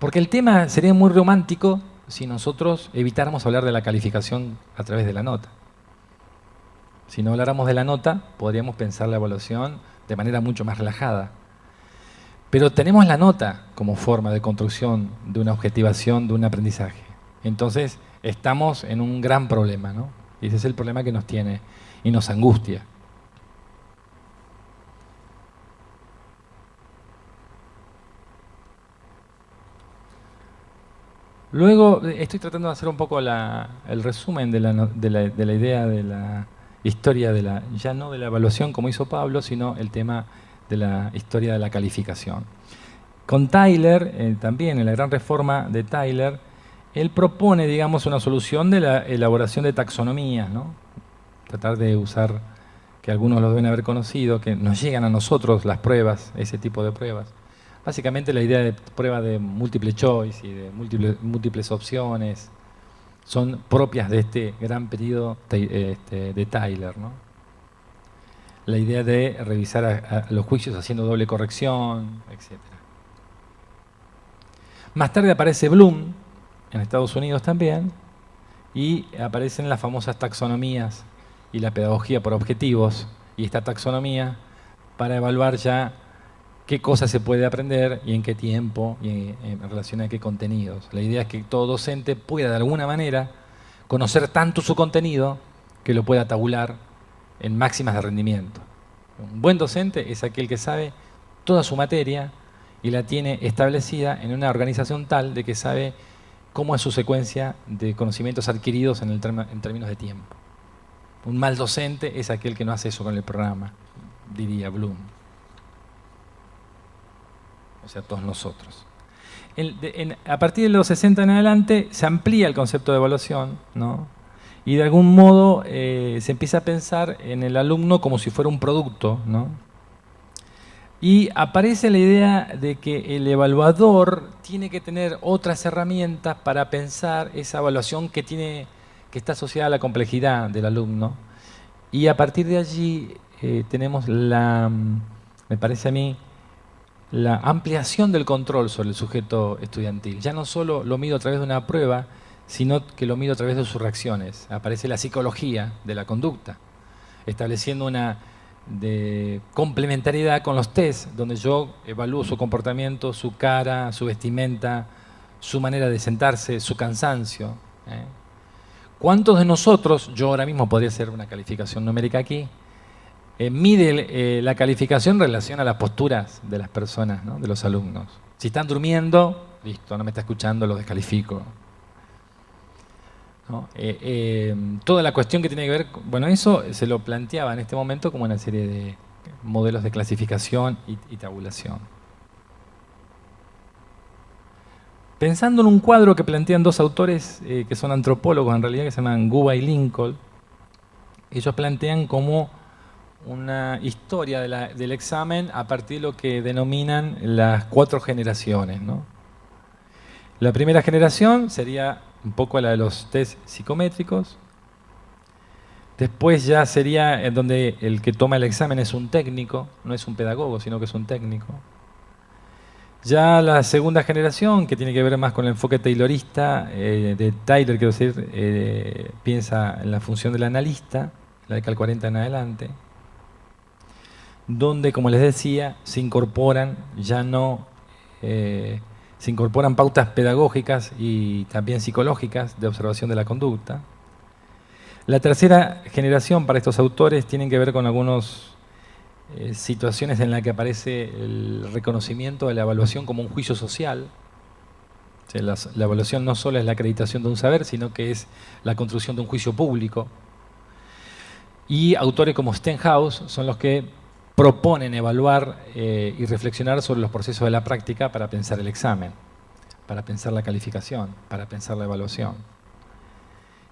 Porque el tema sería muy romántico si nosotros evitáramos hablar de la calificación a través de la nota. Si no habláramos de la nota, podríamos pensar la evaluación de manera mucho más relajada. Pero tenemos la nota como forma de construcción de una objetivación, de un aprendizaje. Entonces, estamos en un gran problema, ¿no? Y ese es el problema que nos tiene y nos angustia. Luego, estoy tratando de hacer un poco el resumen de la idea de la historia ya no de la evaluación como hizo Pablo, sino el tema de la historia de la calificación. Con Tyler, también en la gran reforma de Tyler, él propone, digamos, una solución de la elaboración de taxonomías, ¿no? Tratar de usar, que algunos lo deben haber conocido, que nos llegan a nosotros las pruebas, ese tipo de pruebas. Básicamente la idea de prueba de múltiple choice y de múltiples opciones son propias de este gran periodo de Tyler, ¿no? La idea de revisar a los juicios haciendo doble corrección, etc. Más tarde aparece Bloom, en Estados Unidos también, y aparecen las famosas taxonomías y la pedagogía por objetivos, y esta taxonomía para evaluar ya qué cosas se puede aprender y en qué tiempo y en relación a qué contenidos. La idea es que todo docente pueda de alguna manera conocer tanto su contenido que lo pueda tabular en máximas de rendimiento. Un buen docente es aquel que sabe toda su materia y la tiene establecida en una organización tal de que sabe cómo es su secuencia de conocimientos adquiridos en términos de tiempo. Un mal docente es aquel que no hace eso con el programa, diría Bloom. O sea, todos nosotros. A partir de los 60 en adelante se amplía el concepto de evaluación, ¿no? Y de algún modo se empieza a pensar en el alumno como si fuera un producto, ¿no? Y aparece la idea de que el evaluador tiene que tener otras herramientas para pensar esa evaluación que está asociada a la complejidad del alumno. Y a partir de allí tenemos me parece a mí, la ampliación del control sobre el sujeto estudiantil. Ya no solo lo mido a través de una prueba, sino que lo mido a través de sus reacciones. Aparece la psicología de la conducta, estableciendo una de complementariedad con los test, donde yo evalúo su comportamiento, su cara, su vestimenta, su manera de sentarse, su cansancio. ¿Cuántos de nosotros, yo ahora mismo podría hacer una calificación numérica aquí, mide la calificación en relación a las posturas de las personas, ¿no? De los alumnos? Si están durmiendo, listo, no me está escuchando, lo descalifico, ¿no? Toda la cuestión que tiene que ver, bueno, eso se lo planteaba en este momento como una serie de modelos de clasificación y tabulación. Pensando en un cuadro que plantean dos autores que son antropólogos en realidad, que se llaman Guba y Lincoln, ellos plantean como una historia del examen a partir de lo que denominan las 4 generaciones, ¿no? La primera generación sería un poco la de los test psicométricos. Después ya sería en donde el que toma el examen es un técnico, no es un pedagogo, sino que es un técnico. Ya la segunda generación, que tiene que ver más con el enfoque taylorista, de Taylor, quiero decir, piensa en la función del analista, la década del 40 en adelante, donde, como les decía, se incorporan se incorporan pautas pedagógicas y también psicológicas de observación de la conducta. La tercera generación para estos autores tienen que ver con algunas situaciones en las que aparece el reconocimiento de la evaluación como un juicio social. O sea, la evaluación no solo es la acreditación de un saber, sino que es la construcción de un juicio público. Y autores como Stenhouse son los que proponen evaluar y reflexionar sobre los procesos de la práctica para pensar el examen, para pensar la calificación, para pensar la evaluación.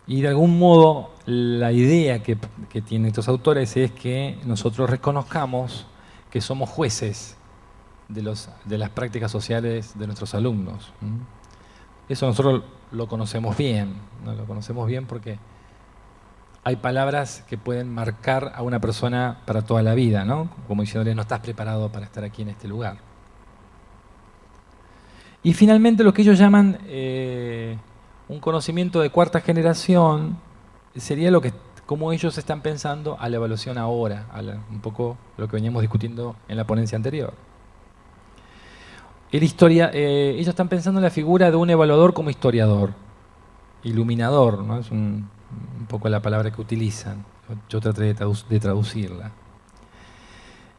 Y de algún modo la idea que tienen estos autores es que nosotros reconozcamos que somos jueces de las prácticas sociales de nuestros alumnos. Eso nosotros lo conocemos bien, ¿no? Lo conocemos bien porque hay palabras que pueden marcar a una persona para toda la vida, ¿no? Como diciéndole, no estás preparado para estar aquí en este lugar. Y finalmente lo que ellos llaman un conocimiento de cuarta generación sería como ellos están pensando a la evaluación ahora, un poco lo que veníamos discutiendo en la ponencia anterior. Ellos están pensando en la figura de un evaluador como historiador, iluminador, ¿no? Es un poco la palabra que utilizan. Yo traté de traducirla.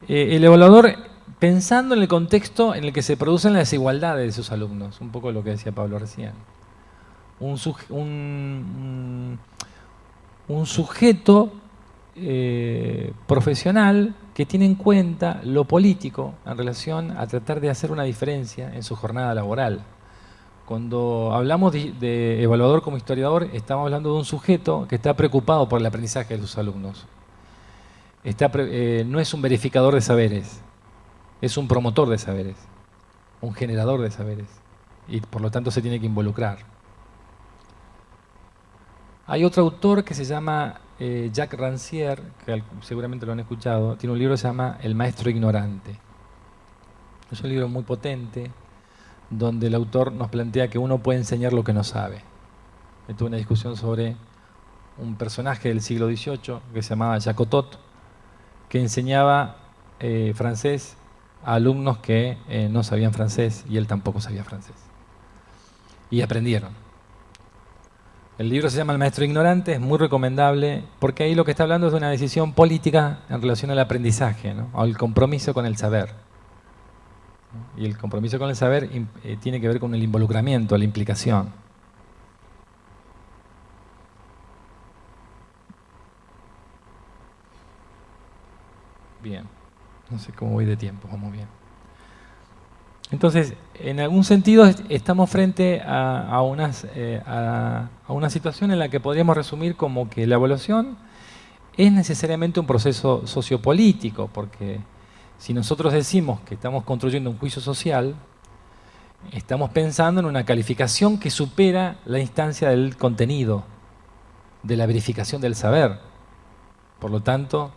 El evaluador pensando en el contexto en el que se producen las desigualdades de sus alumnos, un poco lo que decía Pablo recién. Un sujeto profesional que tiene en cuenta lo político en relación a tratar de hacer una diferencia en su jornada laboral. Cuando hablamos de evaluador como historiador, estamos hablando de un sujeto que está preocupado por el aprendizaje de sus alumnos. No es un verificador de saberes, es un promotor de saberes, un generador de saberes, y por lo tanto se tiene que involucrar. Hay otro autor que se llama Jacques Rancière, que seguramente lo han escuchado, tiene un libro que se llama El maestro ignorante. Es un libro muy potente, donde el autor nos plantea que uno puede enseñar lo que no sabe. Tuve una discusión sobre un personaje del siglo XVIII que se llamaba Jacotot, que enseñaba francés a alumnos que no sabían francés y él tampoco sabía francés. Y aprendieron. El libro se llama El maestro ignorante, es muy recomendable, porque ahí lo que está hablando es de una decisión política en relación al aprendizaje, ¿no? Al compromiso con el saber. Y el compromiso con el saber tiene que ver con el involucramiento, la implicación. Bien, no sé cómo voy de tiempo, vamos bien. Entonces, en algún sentido estamos frente a una situación en la que podríamos resumir como que la evaluación es necesariamente un proceso sociopolítico, porque Si nosotros decimos que estamos construyendo un juicio social, estamos pensando en una calificación que supera la instancia del contenido, de la verificación del saber. Por lo tanto,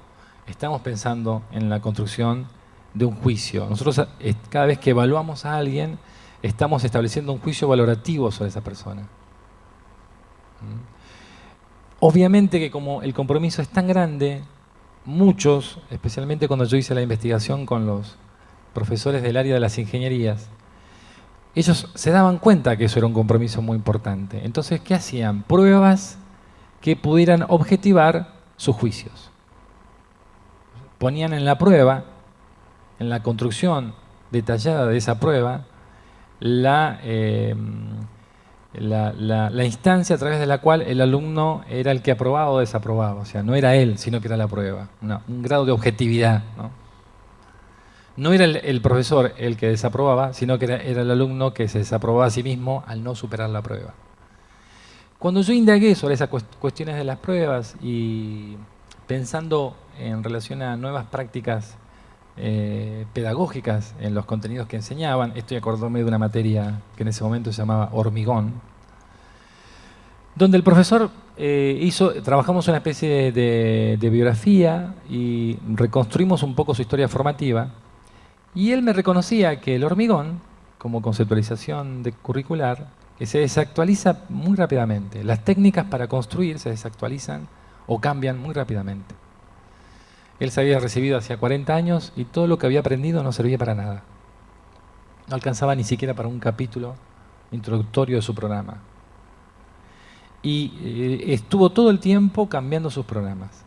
estamos pensando en la construcción de un juicio. Nosotros cada vez que evaluamos a alguien, estamos estableciendo un juicio valorativo sobre esa persona. Obviamente que como el compromiso es tan grande, muchos, especialmente cuando yo hice la investigación con los profesores del área de las ingenierías, ellos se daban cuenta que eso era un compromiso muy importante. Entonces, ¿qué hacían? Pruebas que pudieran objetivar sus juicios. Ponían en la prueba, en la construcción detallada de esa prueba, la instancia a través de la cual el alumno era el que aprobaba o desaprobaba. O sea, no era él, sino que era la prueba. Un grado de objetividad. No era el profesor el que desaprobaba, sino que era el alumno que se desaprobaba a sí mismo al no superar la prueba. Cuando yo indagué sobre esas cuestiones de las pruebas y pensando en relación a nuevas prácticas pedagógicas en los contenidos que enseñaban, estoy acordándome de una materia que en ese momento se llamaba hormigón, donde el profesor trabajamos una especie de biografía y reconstruimos un poco su historia formativa, y él me reconocía que el hormigón, como conceptualización curricular, que se desactualiza muy rápidamente. Las técnicas para construir se desactualizan o cambian muy rápidamente. Él se había recibido hacía 40 años y todo lo que había aprendido no servía para nada. No alcanzaba ni siquiera para un capítulo introductorio de su programa. Y estuvo todo el tiempo cambiando sus programas.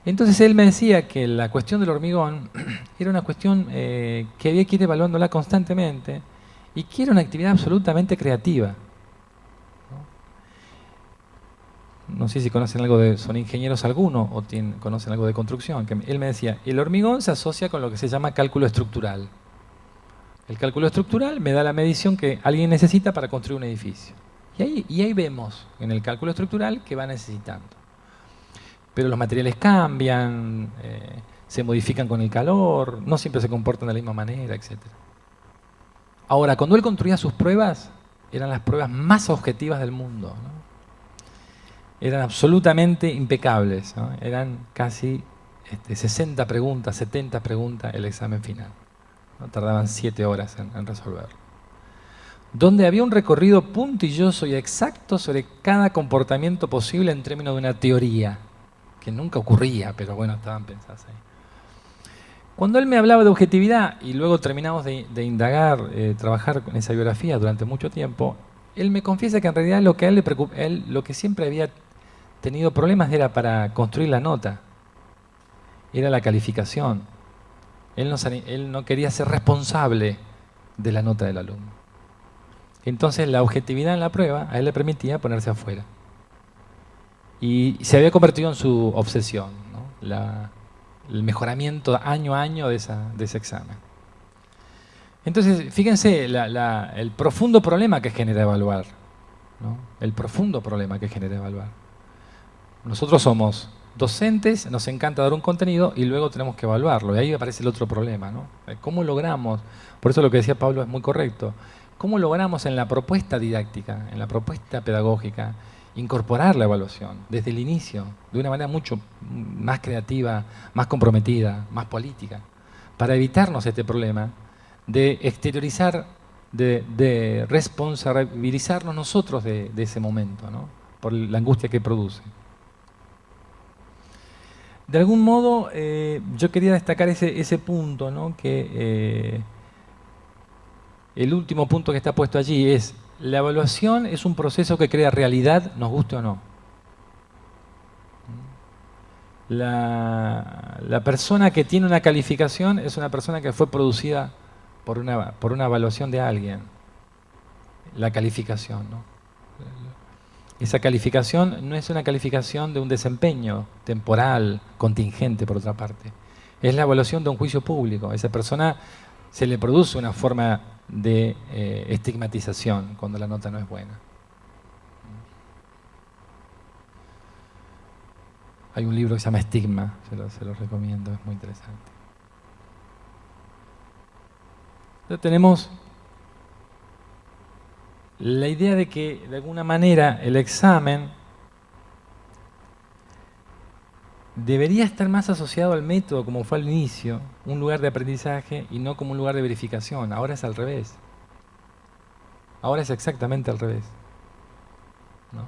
Entonces él me decía que la cuestión del hormigón era una cuestión que había que ir evaluándola constantemente y que era una actividad absolutamente creativa. No sé si conocen algo son ingenieros alguno o conocen algo de construcción. Que él me decía, el hormigón se asocia con lo que se llama cálculo estructural. El cálculo estructural me da la medición que alguien necesita para construir un edificio. Y ahí vemos en el cálculo estructural que va necesitando. Pero los materiales cambian, se modifican con el calor, no siempre se comportan de la misma manera, etc. Ahora, cuando él construía sus pruebas, eran las pruebas más objetivas del mundo, ¿no? Eran absolutamente impecables, ¿no? Eran casi 60 preguntas, 70 preguntas el examen final, ¿no? Tardaban 7 horas en resolverlo. Donde había un recorrido puntilloso y exacto sobre cada comportamiento posible en términos de una teoría, que nunca ocurría, pero bueno, estaban pensadas ahí. Cuando él me hablaba de objetividad, y luego terminamos de indagar, trabajar con esa biografía durante mucho tiempo, él me confiesa que en realidad lo que a él le preocupa, lo que siempre había tenido problemas era para construir la nota, era la calificación. Él no quería ser responsable de la nota del alumno. Entonces la objetividad en la prueba a él le permitía ponerse afuera. Y se había convertido en su obsesión, ¿no? El mejoramiento año a año de ese examen. Entonces, fíjense el profundo problema que genera evaluar, ¿no? El profundo problema que genera evaluar. Nosotros somos docentes, nos encanta dar un contenido y luego tenemos que evaluarlo. Y ahí aparece el otro problema, ¿no? ¿Cómo logramos? Por eso lo que decía Pablo es muy correcto. ¿Cómo logramos en la propuesta didáctica, en la propuesta pedagógica, incorporar la evaluación desde el inicio, de una manera mucho más creativa, más comprometida, más política, para evitarnos este problema de exteriorizar, de responsabilizarnos nosotros de ese momento, ¿no? Por la angustia que produce? De algún modo, yo quería destacar ese punto, ¿no? Que el último punto que está puesto allí es: la evaluación es un proceso que crea realidad, nos guste o no. La persona que tiene una calificación es una persona que fue producida por una evaluación de alguien. La calificación, ¿no? Esa calificación no es una calificación de un desempeño temporal, contingente, por otra parte. Es la evaluación de un juicio público. A esa persona se le produce una forma de estigmatización cuando la nota no es buena. Hay un libro que se llama Estigma, se lo recomiendo, es muy interesante. Entonces tenemos la idea de que, de alguna manera, el examen debería estar más asociado al método, como fue al inicio, un lugar de aprendizaje y no como un lugar de verificación. Ahora es al revés. Ahora es exactamente al revés, ¿no?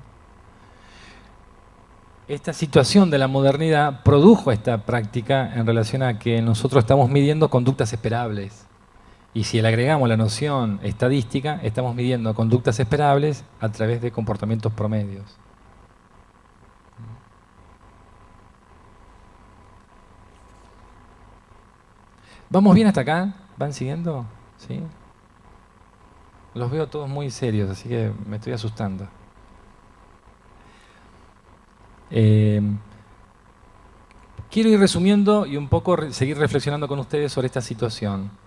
Esta situación de la modernidad produjo esta práctica en relación a que nosotros estamos midiendo conductas esperables. Y si le agregamos la noción estadística, estamos midiendo conductas esperables a través de comportamientos promedios. ¿Vamos bien hasta acá? ¿Van siguiendo? ¿Sí? Los veo todos muy serios, así que me estoy asustando. Quiero ir resumiendo y un poco seguir reflexionando con ustedes sobre esta situación.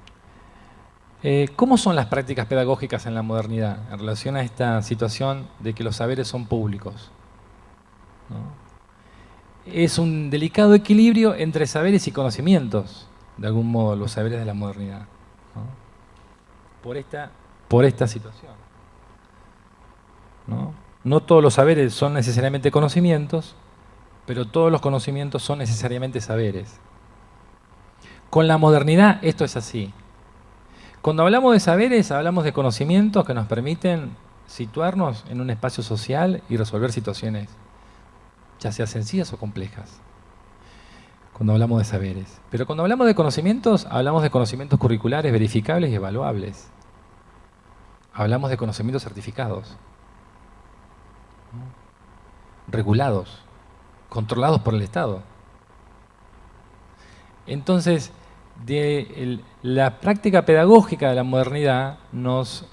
¿Cómo son las prácticas pedagógicas en la modernidad en relación a esta situación de que los saberes son públicos, ¿no? Es un delicado equilibrio entre saberes y conocimientos, de algún modo, los saberes de la modernidad, ¿no? Por esta situación, ¿no? No todos los saberes son necesariamente conocimientos, pero todos los conocimientos son necesariamente saberes. Con la modernidad esto es así. Cuando hablamos de saberes, hablamos de conocimientos que nos permiten situarnos en un espacio social y resolver situaciones, ya sea sencillas o complejas. Cuando hablamos de saberes. Pero cuando hablamos de conocimientos, hablamos de conocimientos curriculares, verificables y evaluables. Hablamos de conocimientos certificados, ¿no? Regulados, controlados por el Estado. Entonces, la práctica pedagógica de la modernidad nos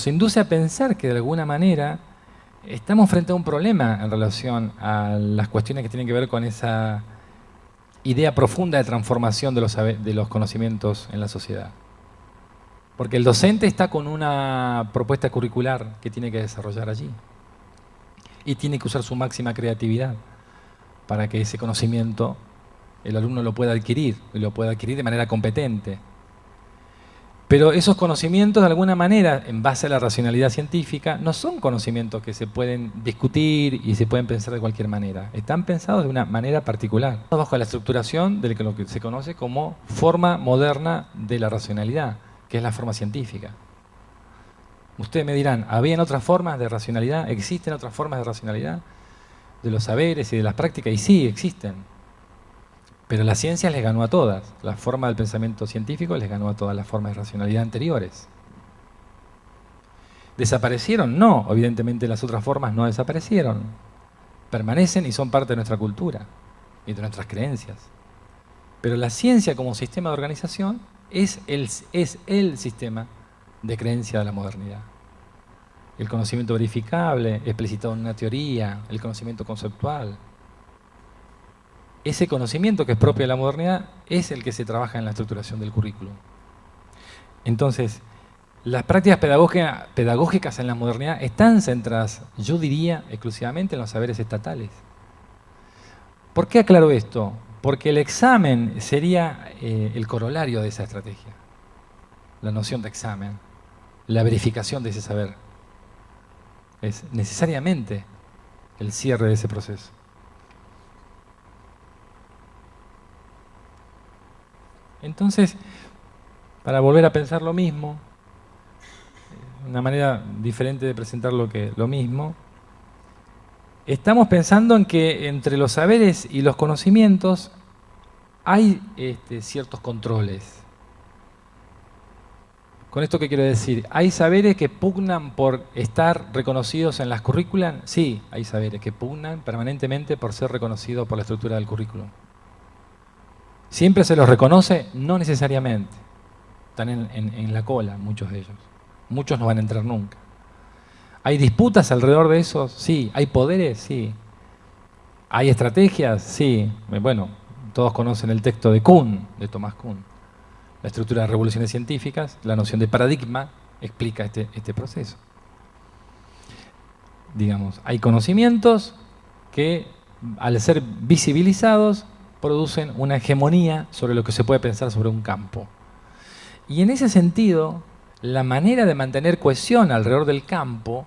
induce a pensar que de alguna manera estamos frente a un problema en relación a las cuestiones que tienen que ver con esa idea profunda de transformación de los conocimientos en la sociedad. Porque el docente está con una propuesta curricular que tiene que desarrollar allí. Y tiene que usar su máxima creatividad para que ese conocimiento el alumno lo pueda adquirir, y lo pueda adquirir de manera competente. Pero esos conocimientos, de alguna manera, en base a la racionalidad científica, no son conocimientos que se pueden discutir y se pueden pensar de cualquier manera. Están pensados de una manera particular, bajo la estructuración de lo que se conoce como forma moderna de la racionalidad, que es la forma científica. Ustedes me dirán, ¿habían otras formas de racionalidad? ¿Existen otras formas de racionalidad? De los saberes y de las prácticas, y sí, existen. Pero la ciencia les ganó a todas. La forma del pensamiento científico les ganó a todas las formas de racionalidad anteriores. ¿Desaparecieron? No, evidentemente las otras formas no desaparecieron. Permanecen y son parte de nuestra cultura y de nuestras creencias. Pero la ciencia como sistema de organización es el sistema de creencia de la modernidad. El conocimiento verificable, explicitado en una teoría, el conocimiento conceptual. Ese conocimiento que es propio de la modernidad es el que se trabaja en la estructuración del currículum. Entonces, las prácticas pedagógicas en la modernidad están centradas, yo diría, exclusivamente en los saberes estatales. ¿Por qué aclaro esto? Porque el examen sería el corolario de esa estrategia. La noción de examen, la verificación de ese saber. Es necesariamente el cierre de ese proceso. Entonces, para volver a pensar lo mismo, una manera diferente de presentar lo mismo, estamos pensando en que entre los saberes y los conocimientos hay ciertos controles. ¿Con esto qué quiero decir? ¿Hay saberes que pugnan por estar reconocidos en las currículas? Sí, hay saberes que pugnan permanentemente por ser reconocidos por la estructura del currículum. ¿Siempre se los reconoce? No necesariamente. Están en la cola muchos de ellos. Muchos no van a entrar nunca. ¿Hay disputas alrededor de eso? Sí. ¿Hay poderes? Sí. ¿Hay estrategias? Sí. Bueno, todos conocen el texto de Kuhn, de Thomas Kuhn. La estructura de revoluciones científicas, la noción de paradigma, explica este proceso. Digamos, hay conocimientos que, al ser visibilizados, producen una hegemonía sobre lo que se puede pensar sobre un campo. Y en ese sentido, la manera de mantener cohesión alrededor del campo,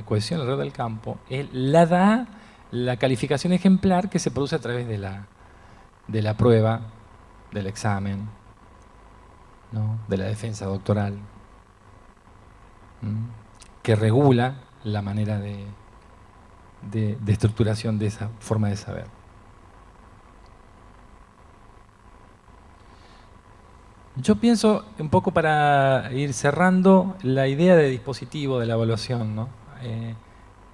cohesión alrededor del campo, la da la calificación ejemplar que se produce a través de la prueba, del examen, ¿no? De la defensa doctoral, que regula la manera de estructuración de esa forma de saber. Yo pienso, un poco para ir cerrando, la idea de dispositivo de la evaluación, ¿no?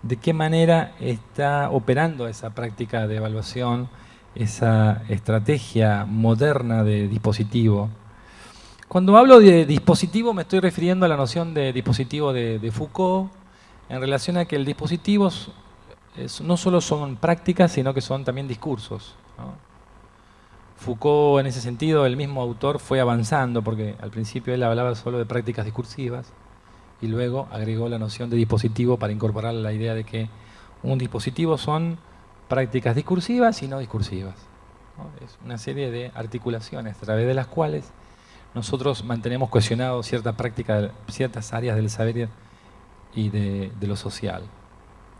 De qué manera está operando esa práctica de evaluación, esa estrategia moderna de dispositivo. Cuando hablo de dispositivo me estoy refiriendo a la noción de dispositivo de Foucault, en relación a que el dispositivo no solo son prácticas, sino que son también discursos, ¿no? Foucault, en ese sentido, el mismo autor fue avanzando, porque al principio él hablaba solo de prácticas discursivas y luego agregó la noción de dispositivo para incorporar la idea de que un dispositivo son prácticas discursivas y no discursivas, ¿no? Es una serie de articulaciones a través de las cuales nosotros mantenemos cohesionado cierta práctica, ciertas áreas del saber y de lo social.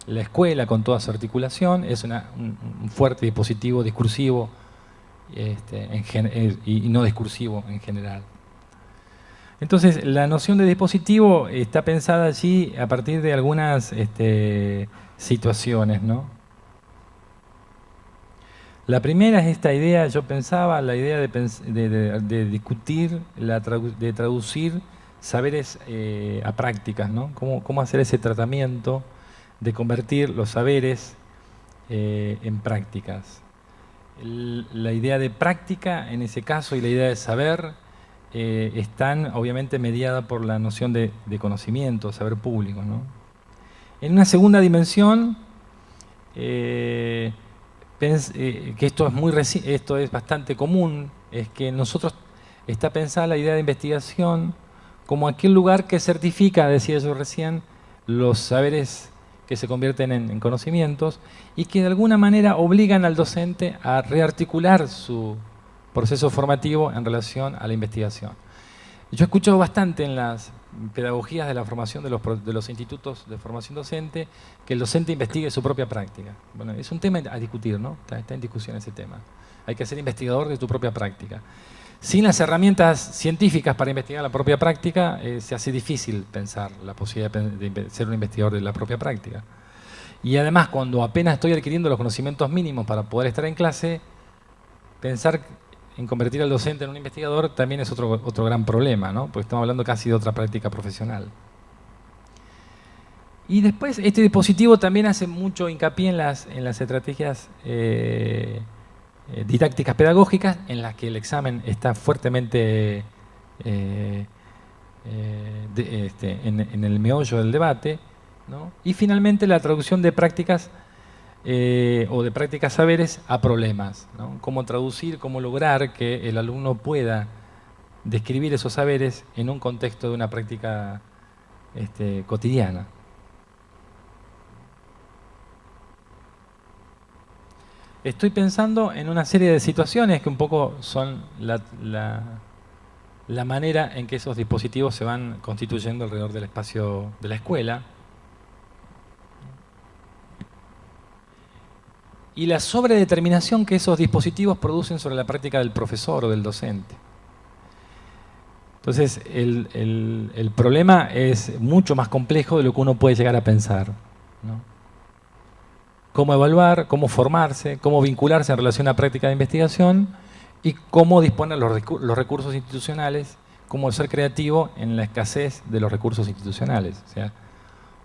La escuela, con toda su articulación, es un fuerte dispositivo discursivo y no discursivo en general. Entonces, la noción de dispositivo está pensada allí a partir de algunas situaciones, ¿no? La primera es esta idea, yo pensaba, la idea de discutir, de traducir saberes a prácticas, ¿no? Cómo hacer ese tratamiento de convertir los saberes en prácticas. La idea de práctica, en ese caso, y la idea de saber, están obviamente mediadas por la noción de conocimiento, saber público, ¿no? En una segunda dimensión, que esto es bastante común, es que nosotros está pensada la idea de investigación como aquel lugar que certifica, decía yo recién, los saberes que se convierten en conocimientos y que de alguna manera obligan al docente a rearticular su proceso formativo en relación a la investigación. Yo he escuchado bastante en las pedagogías de la formación de los institutos de formación docente que el docente investigue su propia práctica. Bueno, es un tema a discutir, ¿no? Está en discusión ese tema. Hay que ser investigador de tu propia práctica. Sin las herramientas científicas para investigar la propia práctica, se hace difícil pensar la posibilidad de ser un investigador de la propia práctica. Y además, cuando apenas estoy adquiriendo los conocimientos mínimos para poder estar en clase, pensar en convertir al docente en un investigador también es otro gran problema, ¿no? Porque estamos hablando casi de otra práctica profesional. Y después, este dispositivo también hace mucho hincapié en las estrategias didácticas pedagógicas en las que el examen está fuertemente en el meollo del debate, ¿no? Y finalmente la traducción de prácticas o de prácticas saberes a problemas, ¿no? Cómo traducir, cómo lograr que el alumno pueda describir esos saberes en un contexto de una práctica cotidiana. Estoy pensando en una serie de situaciones que un poco son la manera en que esos dispositivos se van constituyendo alrededor del espacio de la escuela. Y la sobredeterminación que esos dispositivos producen sobre la práctica del profesor o del docente. Entonces, el problema es mucho más complejo de lo que uno puede llegar a pensar, ¿no? Cómo evaluar, cómo formarse, cómo vincularse en relación a práctica de investigación y cómo disponer los recursos institucionales, cómo ser creativo en la escasez de los recursos institucionales. O sea,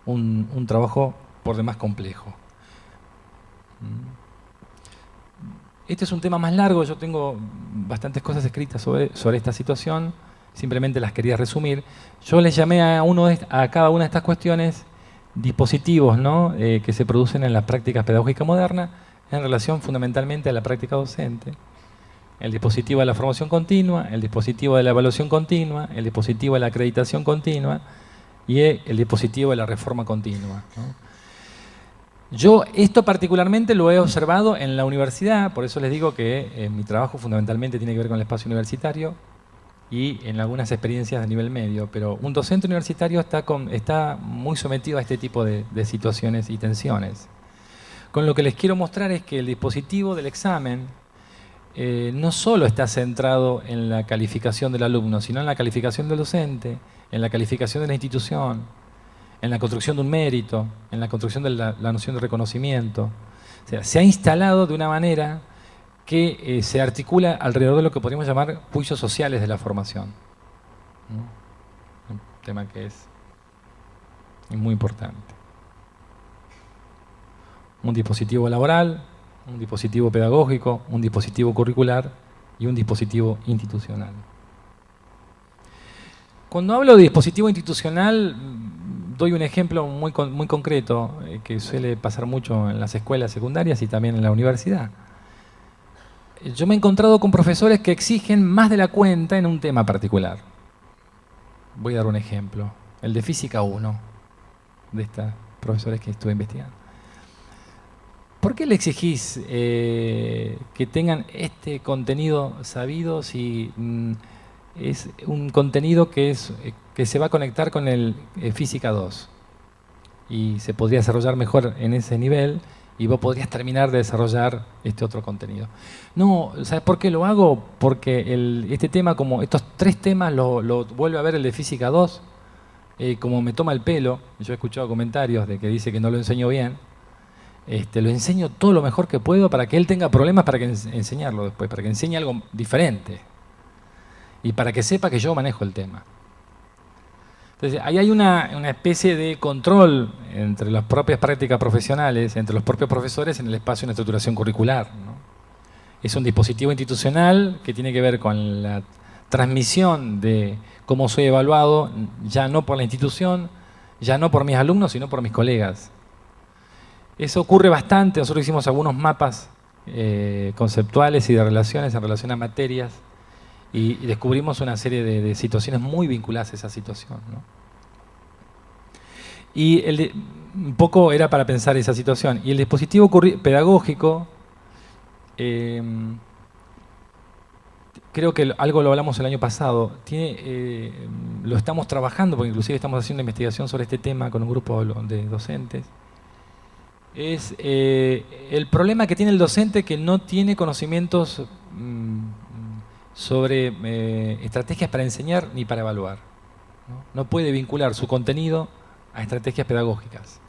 un trabajo por demás complejo. Este es un tema más largo, yo tengo bastantes cosas escritas sobre esta situación, simplemente las quería resumir. Yo les llamé a cada una de estas cuestiones dispositivos, ¿no? Que se producen en las prácticas pedagógicas modernas en relación fundamentalmente a la práctica docente. El dispositivo de la formación continua, el dispositivo de la evaluación continua, el dispositivo de la acreditación continua y el dispositivo de la reforma continua, ¿no? Yo esto particularmente lo he observado en la universidad, por eso les digo que mi trabajo fundamentalmente tiene que ver con el espacio universitario, y en algunas experiencias de nivel medio, pero un docente universitario está muy sometido a este tipo de situaciones y tensiones. Con lo que les quiero mostrar es que el dispositivo del examen no solo está centrado en la calificación del alumno, sino en la calificación del docente, en la calificación de la institución, en la construcción de un mérito, en la construcción de la noción de reconocimiento. O sea, se ha instalado de una manera que se articula alrededor de lo que podríamos llamar juicios sociales de la formación, ¿no? Un tema que es muy importante. Un dispositivo laboral, un dispositivo pedagógico, un dispositivo curricular y un dispositivo institucional. Cuando hablo de dispositivo institucional, doy un ejemplo muy concreto que suele pasar mucho en las escuelas secundarias y también en la universidad. Yo me he encontrado con profesores que exigen más de la cuenta en un tema particular. Voy a dar un ejemplo, el de Física 1, de estos profesores que estuve investigando. ¿Por qué le exigís que tengan este contenido sabido si es un contenido que se va a conectar con el Física 2? Y se podría desarrollar mejor en ese nivel y vos podrías terminar de desarrollar este otro contenido. No, ¿sabes por qué lo hago? Porque este tema, como estos 3 temas, lo vuelve a ver el de Física 2, como me toma el pelo. Yo he escuchado comentarios de que dice que no lo enseño bien. Lo enseño todo lo mejor que puedo para que él tenga problemas para que enseñarlo después, para que enseñe algo diferente y para que sepa que yo manejo el tema. Entonces, ahí hay una especie de control entre las propias prácticas profesionales, entre los propios profesores en el espacio de una estructuración curricular, ¿no? Es un dispositivo institucional que tiene que ver con la transmisión de cómo soy evaluado, ya no por la institución, ya no por mis alumnos, sino por mis colegas. Eso ocurre bastante. Nosotros hicimos algunos mapas conceptuales y de relaciones en relación a materias y descubrimos una serie de situaciones muy vinculadas a esa situación, ¿no? Y un poco era para pensar esa situación. Y el dispositivo pedagógico, creo que algo lo hablamos el año pasado, lo estamos trabajando, porque inclusive estamos haciendo investigación sobre este tema con un grupo de docentes. Es el problema que tiene el docente, que no tiene conocimientos sobre estrategias para enseñar ni para evaluar, ¿no? No puede vincular su contenido a estrategias pedagógicas.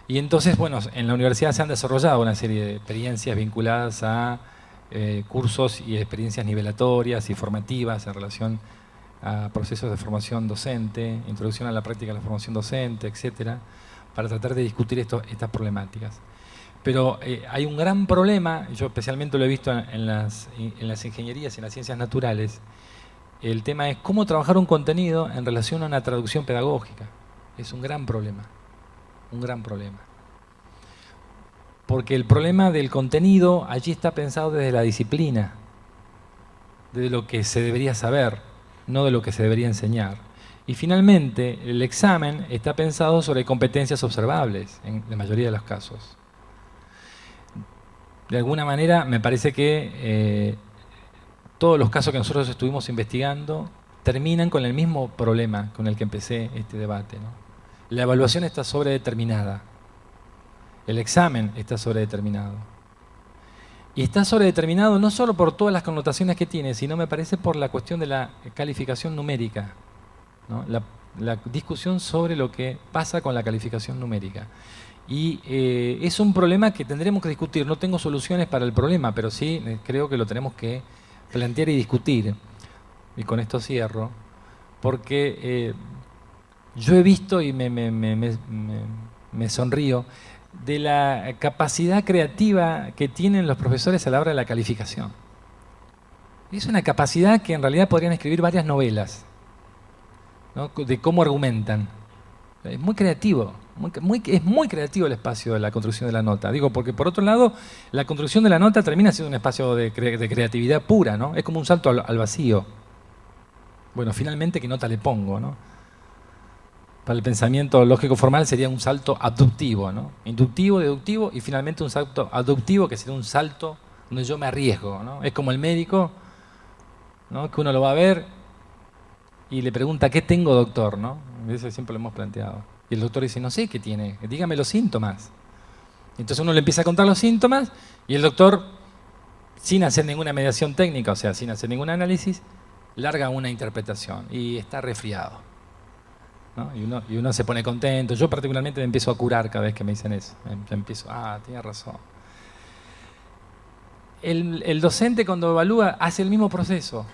Y entonces, bueno, en la universidad se han desarrollado una serie de experiencias vinculadas a cursos y experiencias nivelatorias y formativas en relación a procesos de formación docente, introducción a la práctica de la formación docente, etcétera, para tratar de discutir estas problemáticas. Pero hay un gran problema, yo especialmente lo he visto en las ingenierías y en las ciencias naturales. El tema es cómo trabajar un contenido en relación a una traducción pedagógica. Es un gran problema, un gran problema. Porque el problema del contenido allí está pensado desde la disciplina, de lo que se debería saber, no de lo que se debería enseñar. Y finalmente, el examen está pensado sobre competencias observables, en la mayoría de los casos. De alguna manera, me parece que todos los casos que nosotros estuvimos investigando terminan con el mismo problema con el que empecé este debate, ¿no? La evaluación está sobredeterminada. El examen está sobredeterminado. Y está sobredeterminado no solo por todas las connotaciones que tiene, sino me parece por la cuestión de la calificación numérica, ¿no? La discusión sobre lo que pasa con la calificación numérica. Y es un problema que tendremos que discutir. No tengo soluciones para el problema, pero sí creo que lo tenemos que plantear y discutir. Y con esto cierro, porque yo he visto y me sonrío de la capacidad creativa que tienen los profesores a la hora de la calificación. Es una capacidad que en realidad podrían escribir varias novelas, ¿no? De cómo argumentan. Es muy creativo, es muy creativo el espacio de la construcción de la nota. Digo, porque por otro lado, la construcción de la nota termina siendo un espacio de creatividad pura, ¿no? Es como un salto al vacío. Bueno, finalmente, ¿qué nota le pongo, no? Para el pensamiento lógico formal sería un salto abductivo, ¿no? Inductivo, deductivo y finalmente un salto abductivo, que sería un salto donde yo me arriesgo, ¿no? Es como el médico, ¿no? Que uno lo va a ver y le pregunta, ¿qué tengo, doctor? ¿No? Eso siempre lo hemos planteado. Y el doctor dice, no sé qué tiene, dígame los síntomas. Entonces uno le empieza a contar los síntomas y el doctor, sin hacer ninguna mediación técnica, o sea, sin hacer ningún análisis, larga una interpretación y está resfriado, ¿no? Y uno se pone contento. Yo particularmente me empiezo a curar cada vez que me dicen eso. Empiezo, tiene razón. El docente cuando evalúa hace el mismo proceso.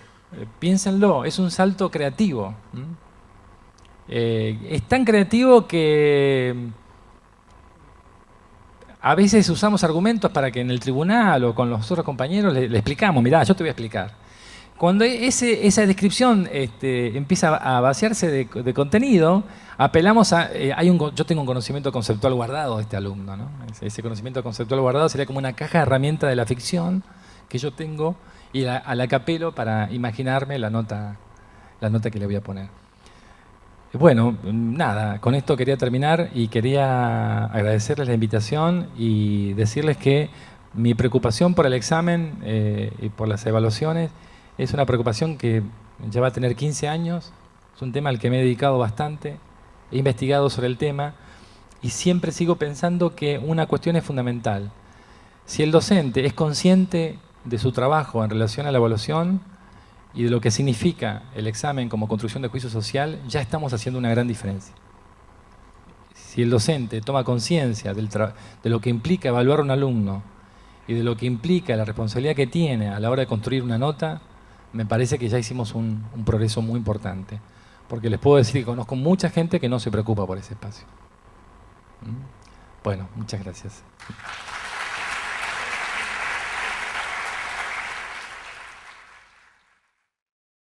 Piénsenlo, es un salto creativo. Es tan creativo que a veces usamos argumentos para que en el tribunal o con los otros compañeros le explicamos, mirá, yo te voy a explicar. Cuando esa descripción empieza a vaciarse de contenido, apelamos a... yo tengo un conocimiento conceptual guardado de este alumno, ¿no? Ese conocimiento conceptual guardado sería como una caja de herramientas de la ficción que yo tengo y a la que apelo para imaginarme la nota que le voy a poner. Bueno, nada, con esto quería terminar y quería agradecerles la invitación y decirles que mi preocupación por el examen y por las evaluaciones es una preocupación que ya va a tener 15 años, es un tema al que me he dedicado bastante, he investigado sobre el tema y siempre sigo pensando que una cuestión es fundamental. Si el docente es consciente de su trabajo en relación a la evaluación y de lo que significa el examen como construcción de juicio social, ya estamos haciendo una gran diferencia. Si el docente toma conciencia de lo que implica evaluar a un alumno y de lo que implica la responsabilidad que tiene a la hora de construir una nota, me parece que ya hicimos un progreso muy importante. Porque les puedo decir que conozco mucha gente que no se preocupa por ese espacio. Bueno, muchas gracias.